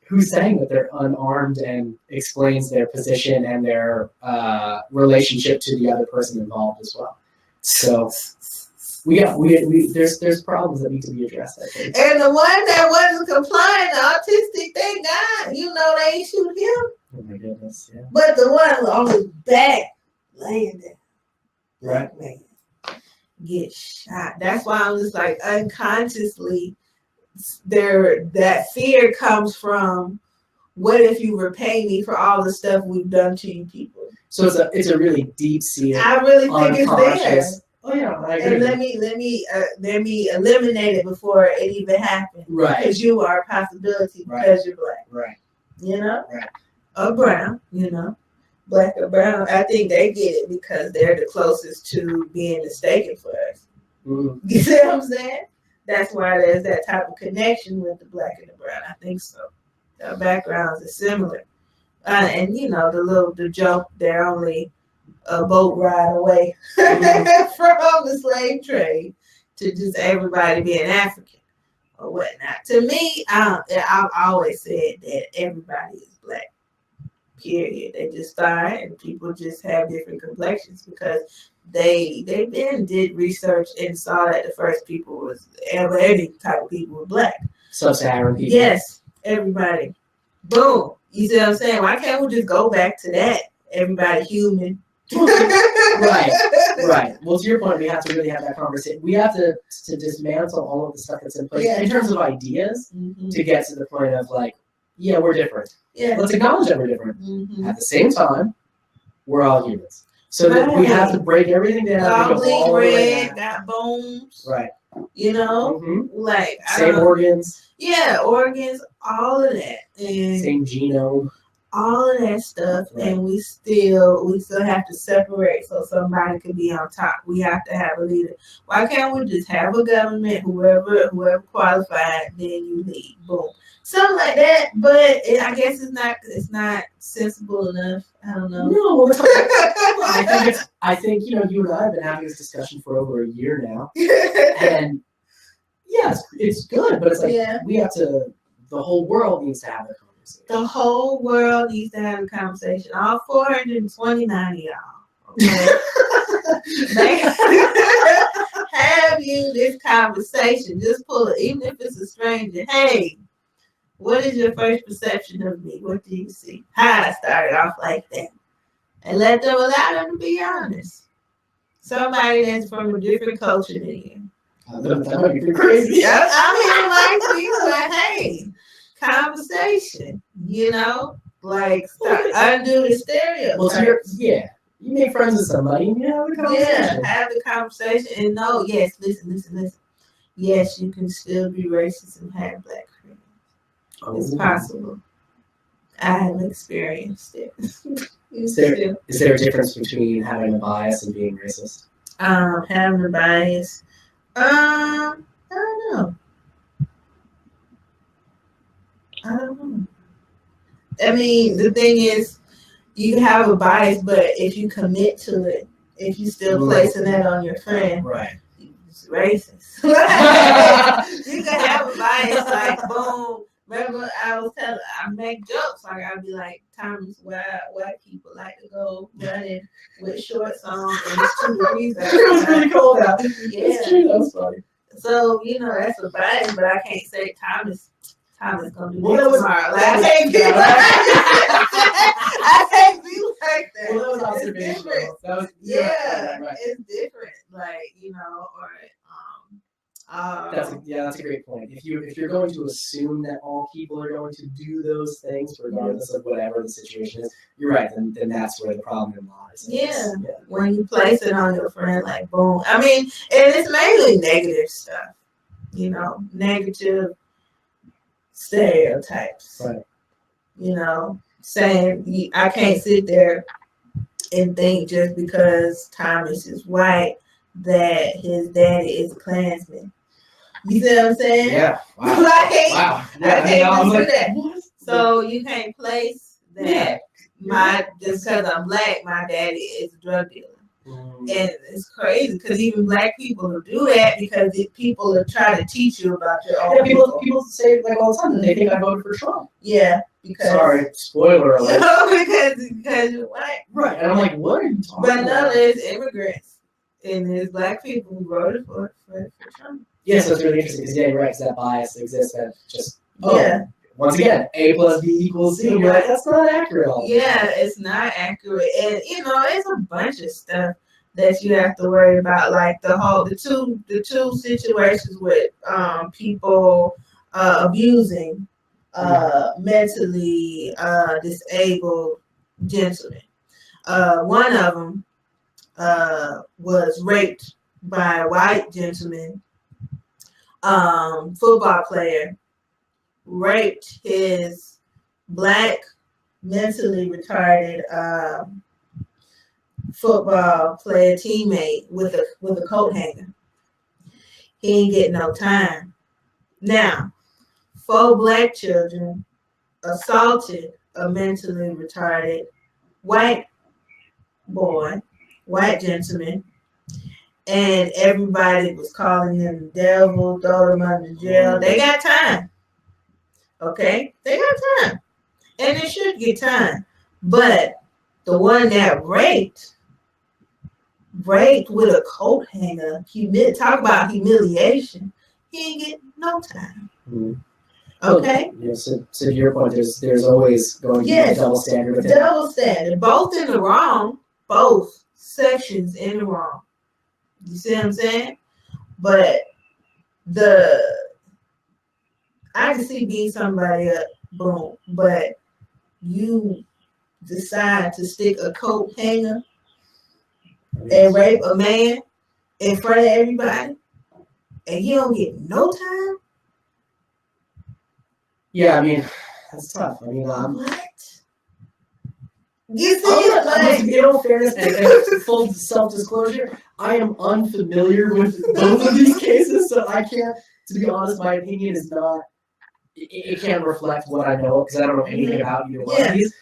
Who's saying that they're unarmed and explains their position and their relationship to the other person involved as well? So there's problems that need to be addressed, I think. And the one that wasn't complying, the autistic, thank God, they ain't shoot him. Oh my goodness, yeah. But the one on his back, laying there, Right. man, get shot. That's why I'm just like unconsciously, that fear comes from, what if you repay me for all the stuff we've done to you people? So it's a really deep-seated, I really think it's there. unconscious. Oh yeah, I agree. And let me eliminate it before it even happens. Right. Because you are a possibility Right. because you're black. Right. Right. Or brown, black or brown. I think they get it because they're the closest to being mistaken for us. Mm. You see what I'm saying? That's why there's that type of connection with the black and the brown. I think so. Their backgrounds are similar. And the joke, they're only a boat ride away from the slave trade to just everybody being African or whatnot. To me, I've always said that everybody is black. Period. They just start and people just have different complexions because they then did research and saw that the first people was every type of people were black. Sub-Saharan people. Yes, everybody. Boom. You see what I'm saying? Why can't we just go back to that? Everybody human. Right. Well, to your point, we have to really have that conversation. We have to dismantle all of the stuff that's in place in terms of ideas to get to the point of like, yeah, we're different. Yeah. Let's acknowledge that we're different. Mm-hmm. At the same time, we're all humans. So that we have to break everything down. All go bleed all the way red, back. got bones. Right. You know? Mhm. Like Same organs, yeah, organs, all of that. And same genome. all of that stuff, Right. and we still have to separate so somebody can be on top. We have to have a leader. Why can't we just have a government, whoever qualified, then you lead, boom, something like that? But I guess it's not sensible enough. I don't know. No, we're talking, I think you and I have been having this discussion for over a year now, and yeah, it's good, but it's like we have to. The whole world needs to have a conversation. The whole world needs to have a conversation. All 429 of y'all. Okay? They have you this conversation. Just pull it, even if it's a stranger. Hey, what is your first perception of me? What do you see? How I started off like that. And allow them to be honest. Somebody that's from a different culture than you. That might be pretty crazy. I mean, like, hey, conversation, like undo the stereotypes. Well, you make friends with somebody and you have a conversation. Yeah, have the conversation and know, yes, listen. Yes, you can still be racist and have black friends. It's possible. I have experienced it. Is there a difference between having a bias and being racist? Having a bias. I don't know. I mean, the thing is, you have a bias, but if you commit to it, if you still placing that on your friend, right? It's racist. You can have a bias, like boom. Remember, I make jokes like I'd be like, Thomas, why white people like to go running with shorts on and it's 2 degrees out. It was really cold out. Yeah, That's true. That's funny. so that's a bias, but I can't say Thomas gonna do Well, that that was- tomorrow. Like, that was- I can't be like that. Well, that was It's observational. different. That was right. It's different. Like, That's a great point. If you're going to assume that all people are going to do those things regardless of whatever the situation is, you're right. Then that's where the problem lies. Yeah. When you place it on your friend, like boom. I mean, and it's mainly negative stuff. Negative stereotypes. Right. Saying I can't sit there and think just because Thomas is white that his daddy is a Klansman. You see what I'm saying? Yeah. Wow. Like, Wow. I can't was do like, that. what? So you can't place that just because I'm black, my daddy is a drug dealer. And it's crazy because even black people will do that because people are trying to teach you about your own People say like all the time that they think I voted for Trump. Yeah, because Sorry, spoiler alert. because you're white. Right, and I'm like, what are you talking But no, about? there's immigrants and there's black people who voted for Trump. Yeah, so it's really interesting because you're right, because that bias exists that just once again, A plus B equals C. You're like, that's not accurate. Yeah, it's not accurate, and it's a bunch of stuff that you have to worry about, like the two situations with people abusing mentally disabled gentlemen. One of them was raped by a white gentleman, football player. Raped his black, mentally retarded football player teammate with a coat hanger. He ain't get no time. Now, 4 black children assaulted a mentally retarded white boy white gentleman, and everybody was calling them the devil, throw them under jail. They got time. Okay? They got time. And they should get time. But the one that raped with a coat hanger, talk about humiliation, he ain't get no time. Mhm. Okay? So to your point, there's always going to be a double standard with it. Double standard. Both in the wrong. Both sections in the wrong. You see what I'm saying? But I can see beating somebody up, boom. But you decide to stick a coat hanger and rape a man in front of everybody, and you don't get no time? Yeah, I mean, that's tough. I mean, What? You see it? Like, in all fairness and full self-disclosure, I am unfamiliar with both of these cases, so I can't, to be honest, my opinion is not, it can't reflect what I know, because I don't know anything about either one of these.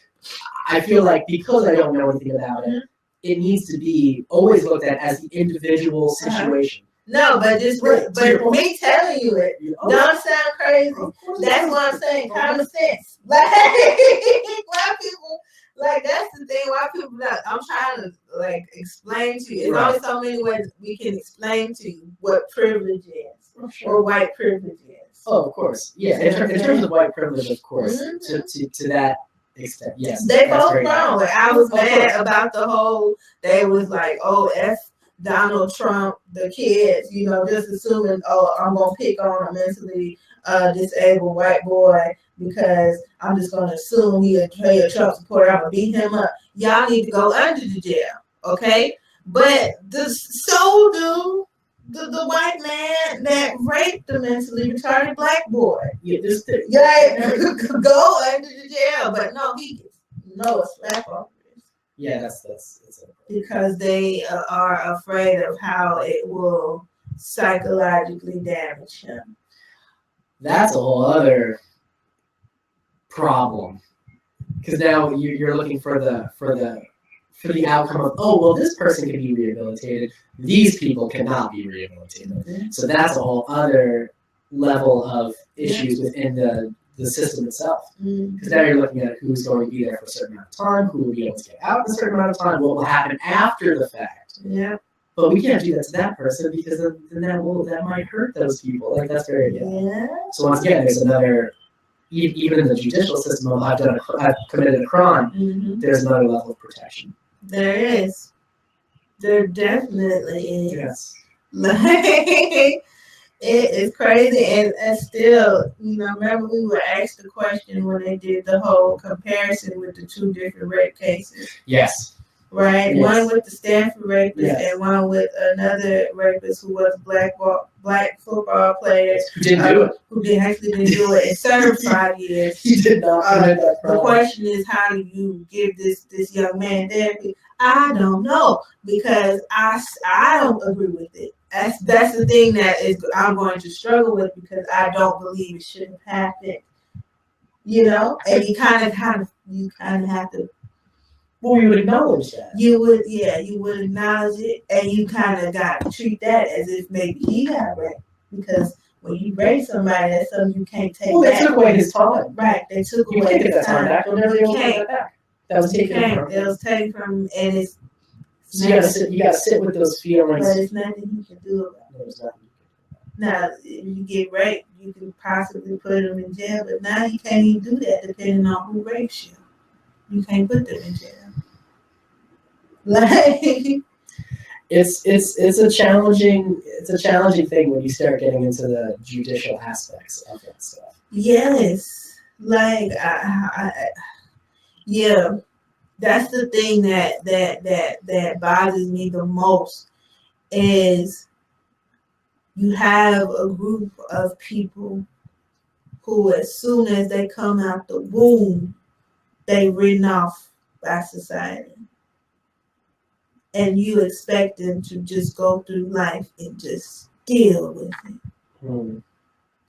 I feel like because I don't know anything about it, it needs to be always looked at as the individual situation. no, but just but me telling you it don't sound crazy. That's what I'm saying. Common sense. Like why people like that's the thing. Why people like I'm trying to like explain to you. There's only so many ways we can explain to you what privilege is or white privilege is. Oh, of course. Yeah, in terms of white privilege, of course, to that extent, yes. They that's both very wrong. valid. Like I was mad about the whole. They was like, "Oh, F Donald Trump, the kids," just assuming, "Oh, I'm gonna pick on a mentally disabled white boy because I'm just gonna assume he a Trump supporter. I'm gonna beat him up." Y'all need to go under the jail, okay? But the white man that raped the mentally retarded black boy. Yeah, Go under the jail, but no, he gets no slap on this. Yeah, that's Because they are afraid of how it will psychologically damage him. That's a whole other problem. Because now you're looking for the outcome of, oh, well, this person can be rehabilitated. These people cannot be rehabilitated. Mm-hmm. So that's a whole other level of issues within the system itself. Because now you're looking at who's going to be there for a certain amount of time, who will be able to get out in a certain amount of time, what will happen after the fact. Yeah. But we can't do that to that person because then that might hurt those people. Like that's very Yeah. So once again, there's another. Even in the judicial system, I've committed a crime. Mm-hmm. There's another level of protection. There is. There definitely is. Yes. Like, it is crazy, and still, remember we were asked the question when they did the whole comparison with the two different rape cases, Yes. right? Yes. One with the Stanford rapist Yes. and one with another rapist who was black football player Who didn't do it? who didn't do it and served 5 years. He did not commit that The crime. question is, how do you give this young man therapy? I don't know, because I don't agree with it. That's the thing that I'm going to struggle with, because I don't believe it should have happened. And you kind of have to. Well, we would acknowledge that. You would acknowledge it, and you kind of got to treat that as if maybe he got raped, because when you rape somebody, that's something you can't take Well, back. they took away his time. Right, they took You away can't get his that time back. You'll never be able to get that back. That was taken from It was taken from, and it's. So you gotta sit with those feelings. But there's nothing you can do about it. There's nothing. Now, if you get raped, you can possibly put them in jail, but now you can't even do that depending on who rapes you. You can't put them in jail. Like, It's a challenging thing when you start getting into the judicial aspects of that stuff. yes, like yeah, that's the thing that bothers me the most, is you have a group of people who, as soon as they come out the womb, they written off by society. And you expect them to just go through life and just deal with it.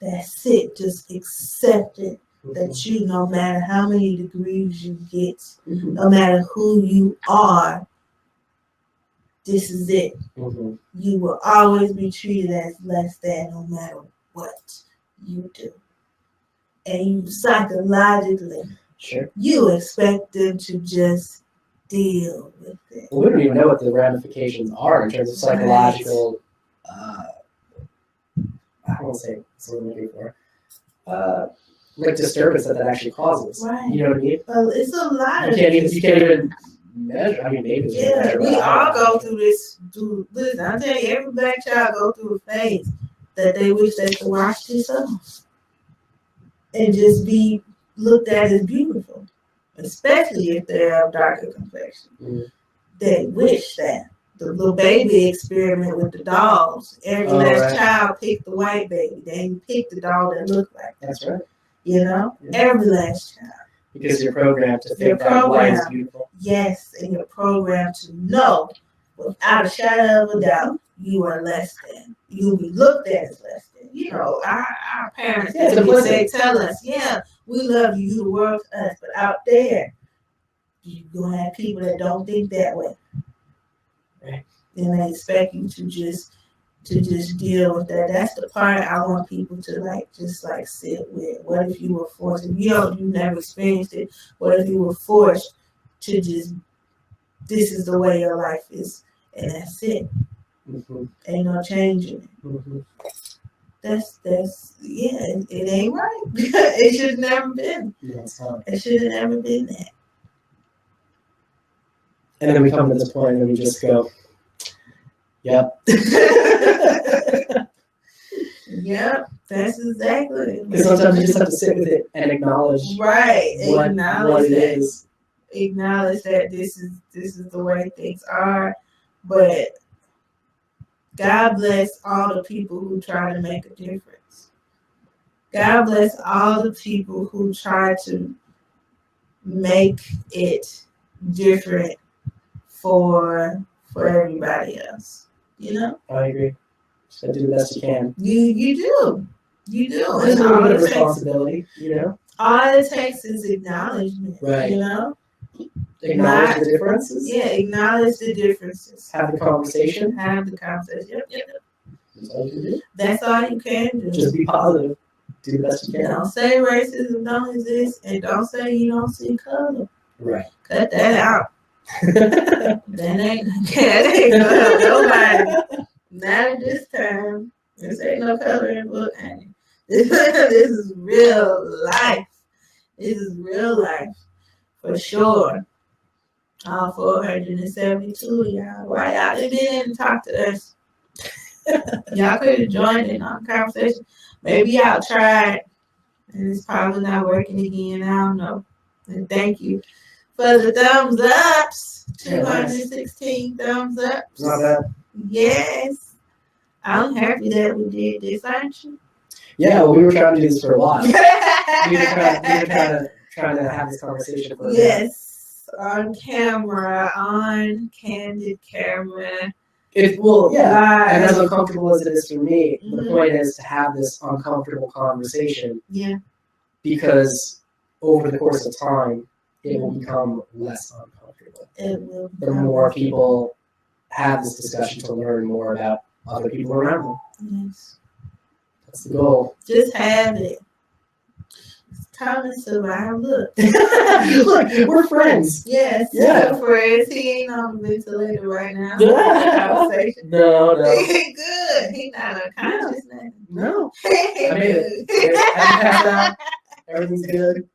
That's it. Just accept it. That you, no matter how many degrees you get, no matter who you are, this is it. Mm-hmm. You will always be treated as less than no matter what you do. And you psychologically, Sure. you expect them to just deal with it. Well, we don't even know what the ramifications are in terms of psychological. I don't want to say it's what I'm looking for. Like disturbance that actually causes. Right. You know what I mean? Well, it's a lot You of can't even measure. I mean, maybe it's yeah, measure, we but I all don't go know. through this. Listen, I tell you, every black child go through a phase that they wish they could wash this off and just be looked at as beautiful, especially if they have darker complexion. Mhm. They wish that. The little baby experiment with the dolls. Every Oh, last right. child picked the white baby. They didn't pick the doll that looked like that. That's right. You know, Yeah. every last child. Because you're programmed to You're think that white is programmed. beautiful. Yes, and you're programmed to know without a shadow of a doubt you are less than. You'll be looked at as less than. You know, our parents Yeah, it's implicit. they tell us, yeah, we love you, you the world to us, but out there, you're gonna have people that don't think that way. Right. And they expect you to just deal with that. That's the part I want people to just sit with. What if you were forced? If you never experienced it, what if you were forced to just, this is the way your life is, and that's it. Mm-hmm. Ain't no changing it. Mm-hmm. That's yeah, it ain't right. It should have never been. Yeah, it's not. It should have never been that. And then we come to this point and we just go, yep. Yep, that's exactly it. Because sometimes you just have to sit with it and acknowledge Right. what Acknowledge it that. is. Acknowledge that this is the way things are, but God bless all the people who try to make a difference. God bless all the people who try to make it different for everybody else. You know, I agree. Just gotta do the best you can. you do. There's a And little bit of responsibility, all it takes is acknowledgement. Right. You know. Acknowledge the differences. Yeah, acknowledge the differences. Have the conversation. Have the conversation. Yep. That's all you can do. That's all you can do. Just be positive. Do the best you can. Don't say racism don't exist, and don't say you don't see color. Right. Cut that out. That ain't gonna help nobody. Not at this time. This ain't no color in the book. This is real life. This is real life. For sure. All 472 of y'all. Why y'all didn't talk to us? Y'all could have joined in on the conversation. Maybe y'all tried, and it's probably not working again. I don't know. And thank you for the thumbs ups. 216 thumbs ups. Not bad. Yes. I'm happy that we did this, aren't you? Yeah, well, we were trying to do this for a while. We were trying to have this conversation for a while. Yes. On camera, on candid camera. Yeah. And as Live. uncomfortable as it is for me, the Mhm. point is to have this uncomfortable conversation Yeah. because over the course of time, it will become less uncomfortable. It will. The more people have this discussion to learn more about other people around them. Yes. That's the goal. Just have it. It's time to survive. Look. Look, we're friends. Yes. Yeah. For us, he ain't on the ventilator right now. Yeah. Conversation. No. He good. He not unconscious now. No. He I made good. it. Haven't passed out. Everything's good.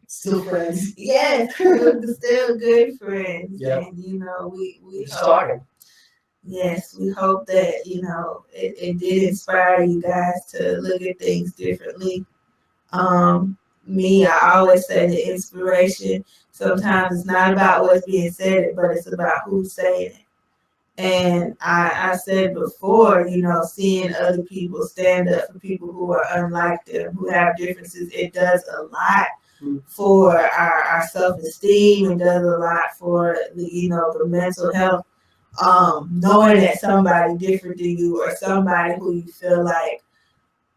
Still friends. Yes, we're still good friends. Yeah. And we Just hope. talking. Yes, we hope that it did inspire you guys to look at things differently. Me, I always say the inspiration sometimes it's not about what's being said, but it's about who's saying it. And I said before, seeing other people stand up for people who are unlike them, who have differences, it does a lot for our self-esteem. It does a lot for the mental health. Knowing that somebody different than you or somebody who you feel like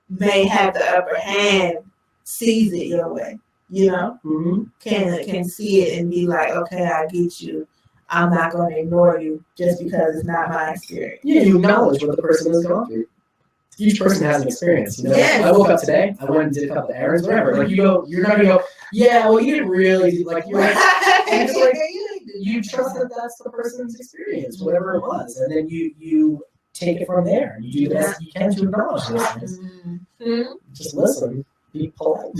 may have the upper hand sees it your way, Mm-hmm. can see it and be like, okay, I get you. I'm not going to ignore you just because it's not my experience. Yeah, you acknowledge what the person has gone through. Each person has an experience. You know, Yes. I woke up today. I went and did a couple of errands, whatever. Like you're not gonna go. Yeah, well, you didn't really do, like you're. And it's like you trust that that's the person's experience, whatever it was, and then you take it from there. You do the best you can to acknowledge those things. Mhm. Just listen. Be polite.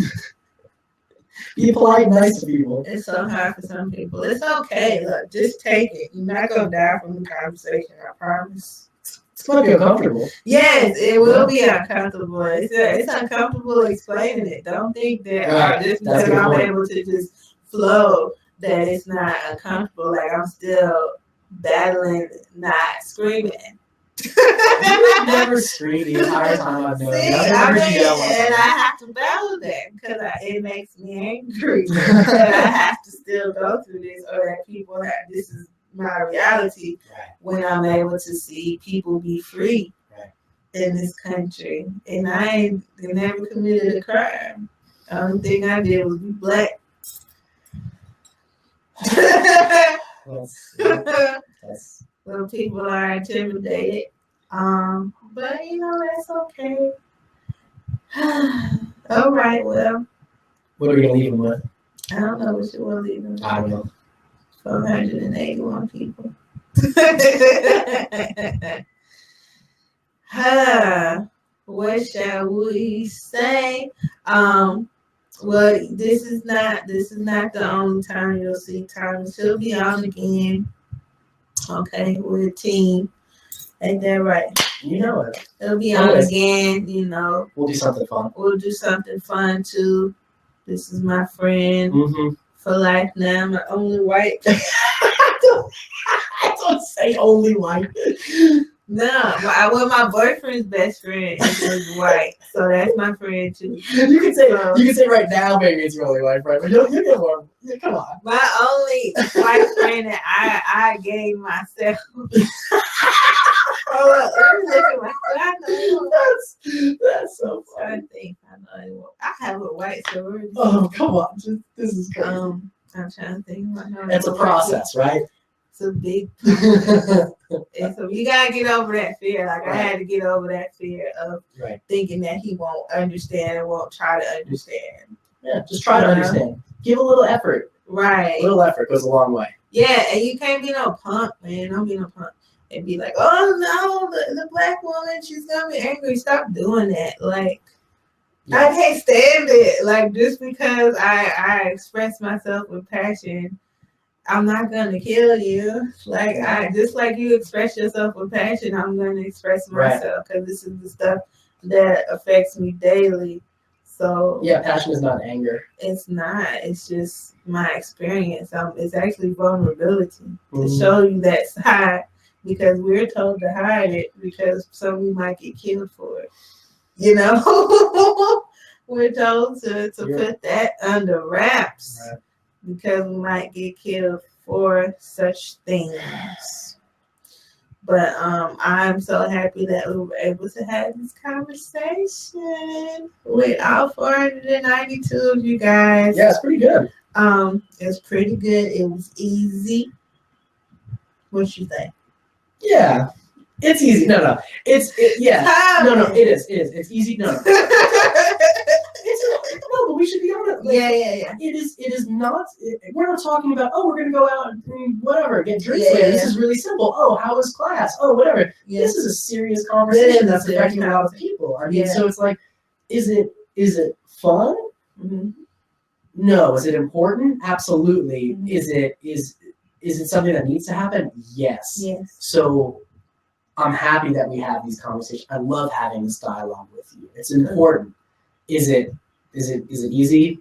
Be polite and nice to people. It's so hard for some people. It's okay. Look, just take it. You're not going to die from the conversation, I promise. It's gonna be uncomfortable. Yes, it will be uncomfortable. It's uncomfortable explaining it. Don't think that Right. just That's a because good I'm point. able to just flow that it's not uncomfortable. Like I'm still battling, not screaming. You never scream the entire time I've known you. See, I've I never heard you yell mean, once. and I have to battle that because it makes me angry that I have to still go through this, or that people have this is my reality Right. when I'm able to see people be free Right. in this country. And I never committed a crime. The only thing I did was be black. That's Little people are intimidated. But you know, that's okay. All right, well, what are we gonna leave them with? I don't know what you want to leave them. I don't know. 481 people. What shall we say? Well, this is not the only time you'll see Thomas. He'll be on again. Okay, we're a team. Ain't that right? You know it. He'll be on Always. again, you know. We'll do something fun. We'll do something fun too. This is my friend Mm-hmm. for life now. I'm the only white. I don't say only white. No, my boyfriend's best friend is white, so that's my friend too. You can say right now, maybe it's really white, right? But you'll get one. Yeah, come on. My only white friend that I gave myself. Oh, let me look at my. I know. That's so I funny. think I know. I have a white sorority. Oh, come on. This is crazy. I'm trying to think. It's a process, right? It's a big process. And so you gotta get over that fear. Like I Right. had to get over that fear of Right. thinking that he won't understand and won't try to understand. Yeah, just try to understand. Give a little effort. Right. A little effort goes a long way. Yeah, and you can't be no punk, man. Don't be no punk. And be like, oh no, the black woman, she's gonna be angry. Stop doing that. Like, I can't stand it. Like, just because I express myself with passion, I'm not gonna kill you. Like, just like you express yourself with passion, I'm gonna express myself because this is the stuff that affects me daily. So Yeah, passion is not anger. it's not. It's just my experience. It's actually vulnerability to Mhm. show you that side because we're told to hide it because so we might get killed for it. You know, we're told to put that under wraps Right. because we might get killed for such things. But I'm so happy that we were able to have this conversation with all 492 of you guys. Yeah, it's pretty good. It's pretty good. It was easy. What you think? Yeah. It's easy. No. No, it is. It's easy. No. No, but we should be honest. Like, Yeah. It is not. We're not talking about. Oh, we're gonna go out and whatever, get drinks Yeah, later. yeah, This is really simple. Oh, how was class? Oh, whatever. Yeah. This is a serious conversation It is that's a affecting a serious lot of people. I mean, Yeah. so it's like, is it fun? Mhm. No. Is it important? Absolutely. Mhm. Is it something that needs to happen? Yes. Yes. So I'm happy that we have these conversations. I love having this dialogue with you. It's important. Is it easy?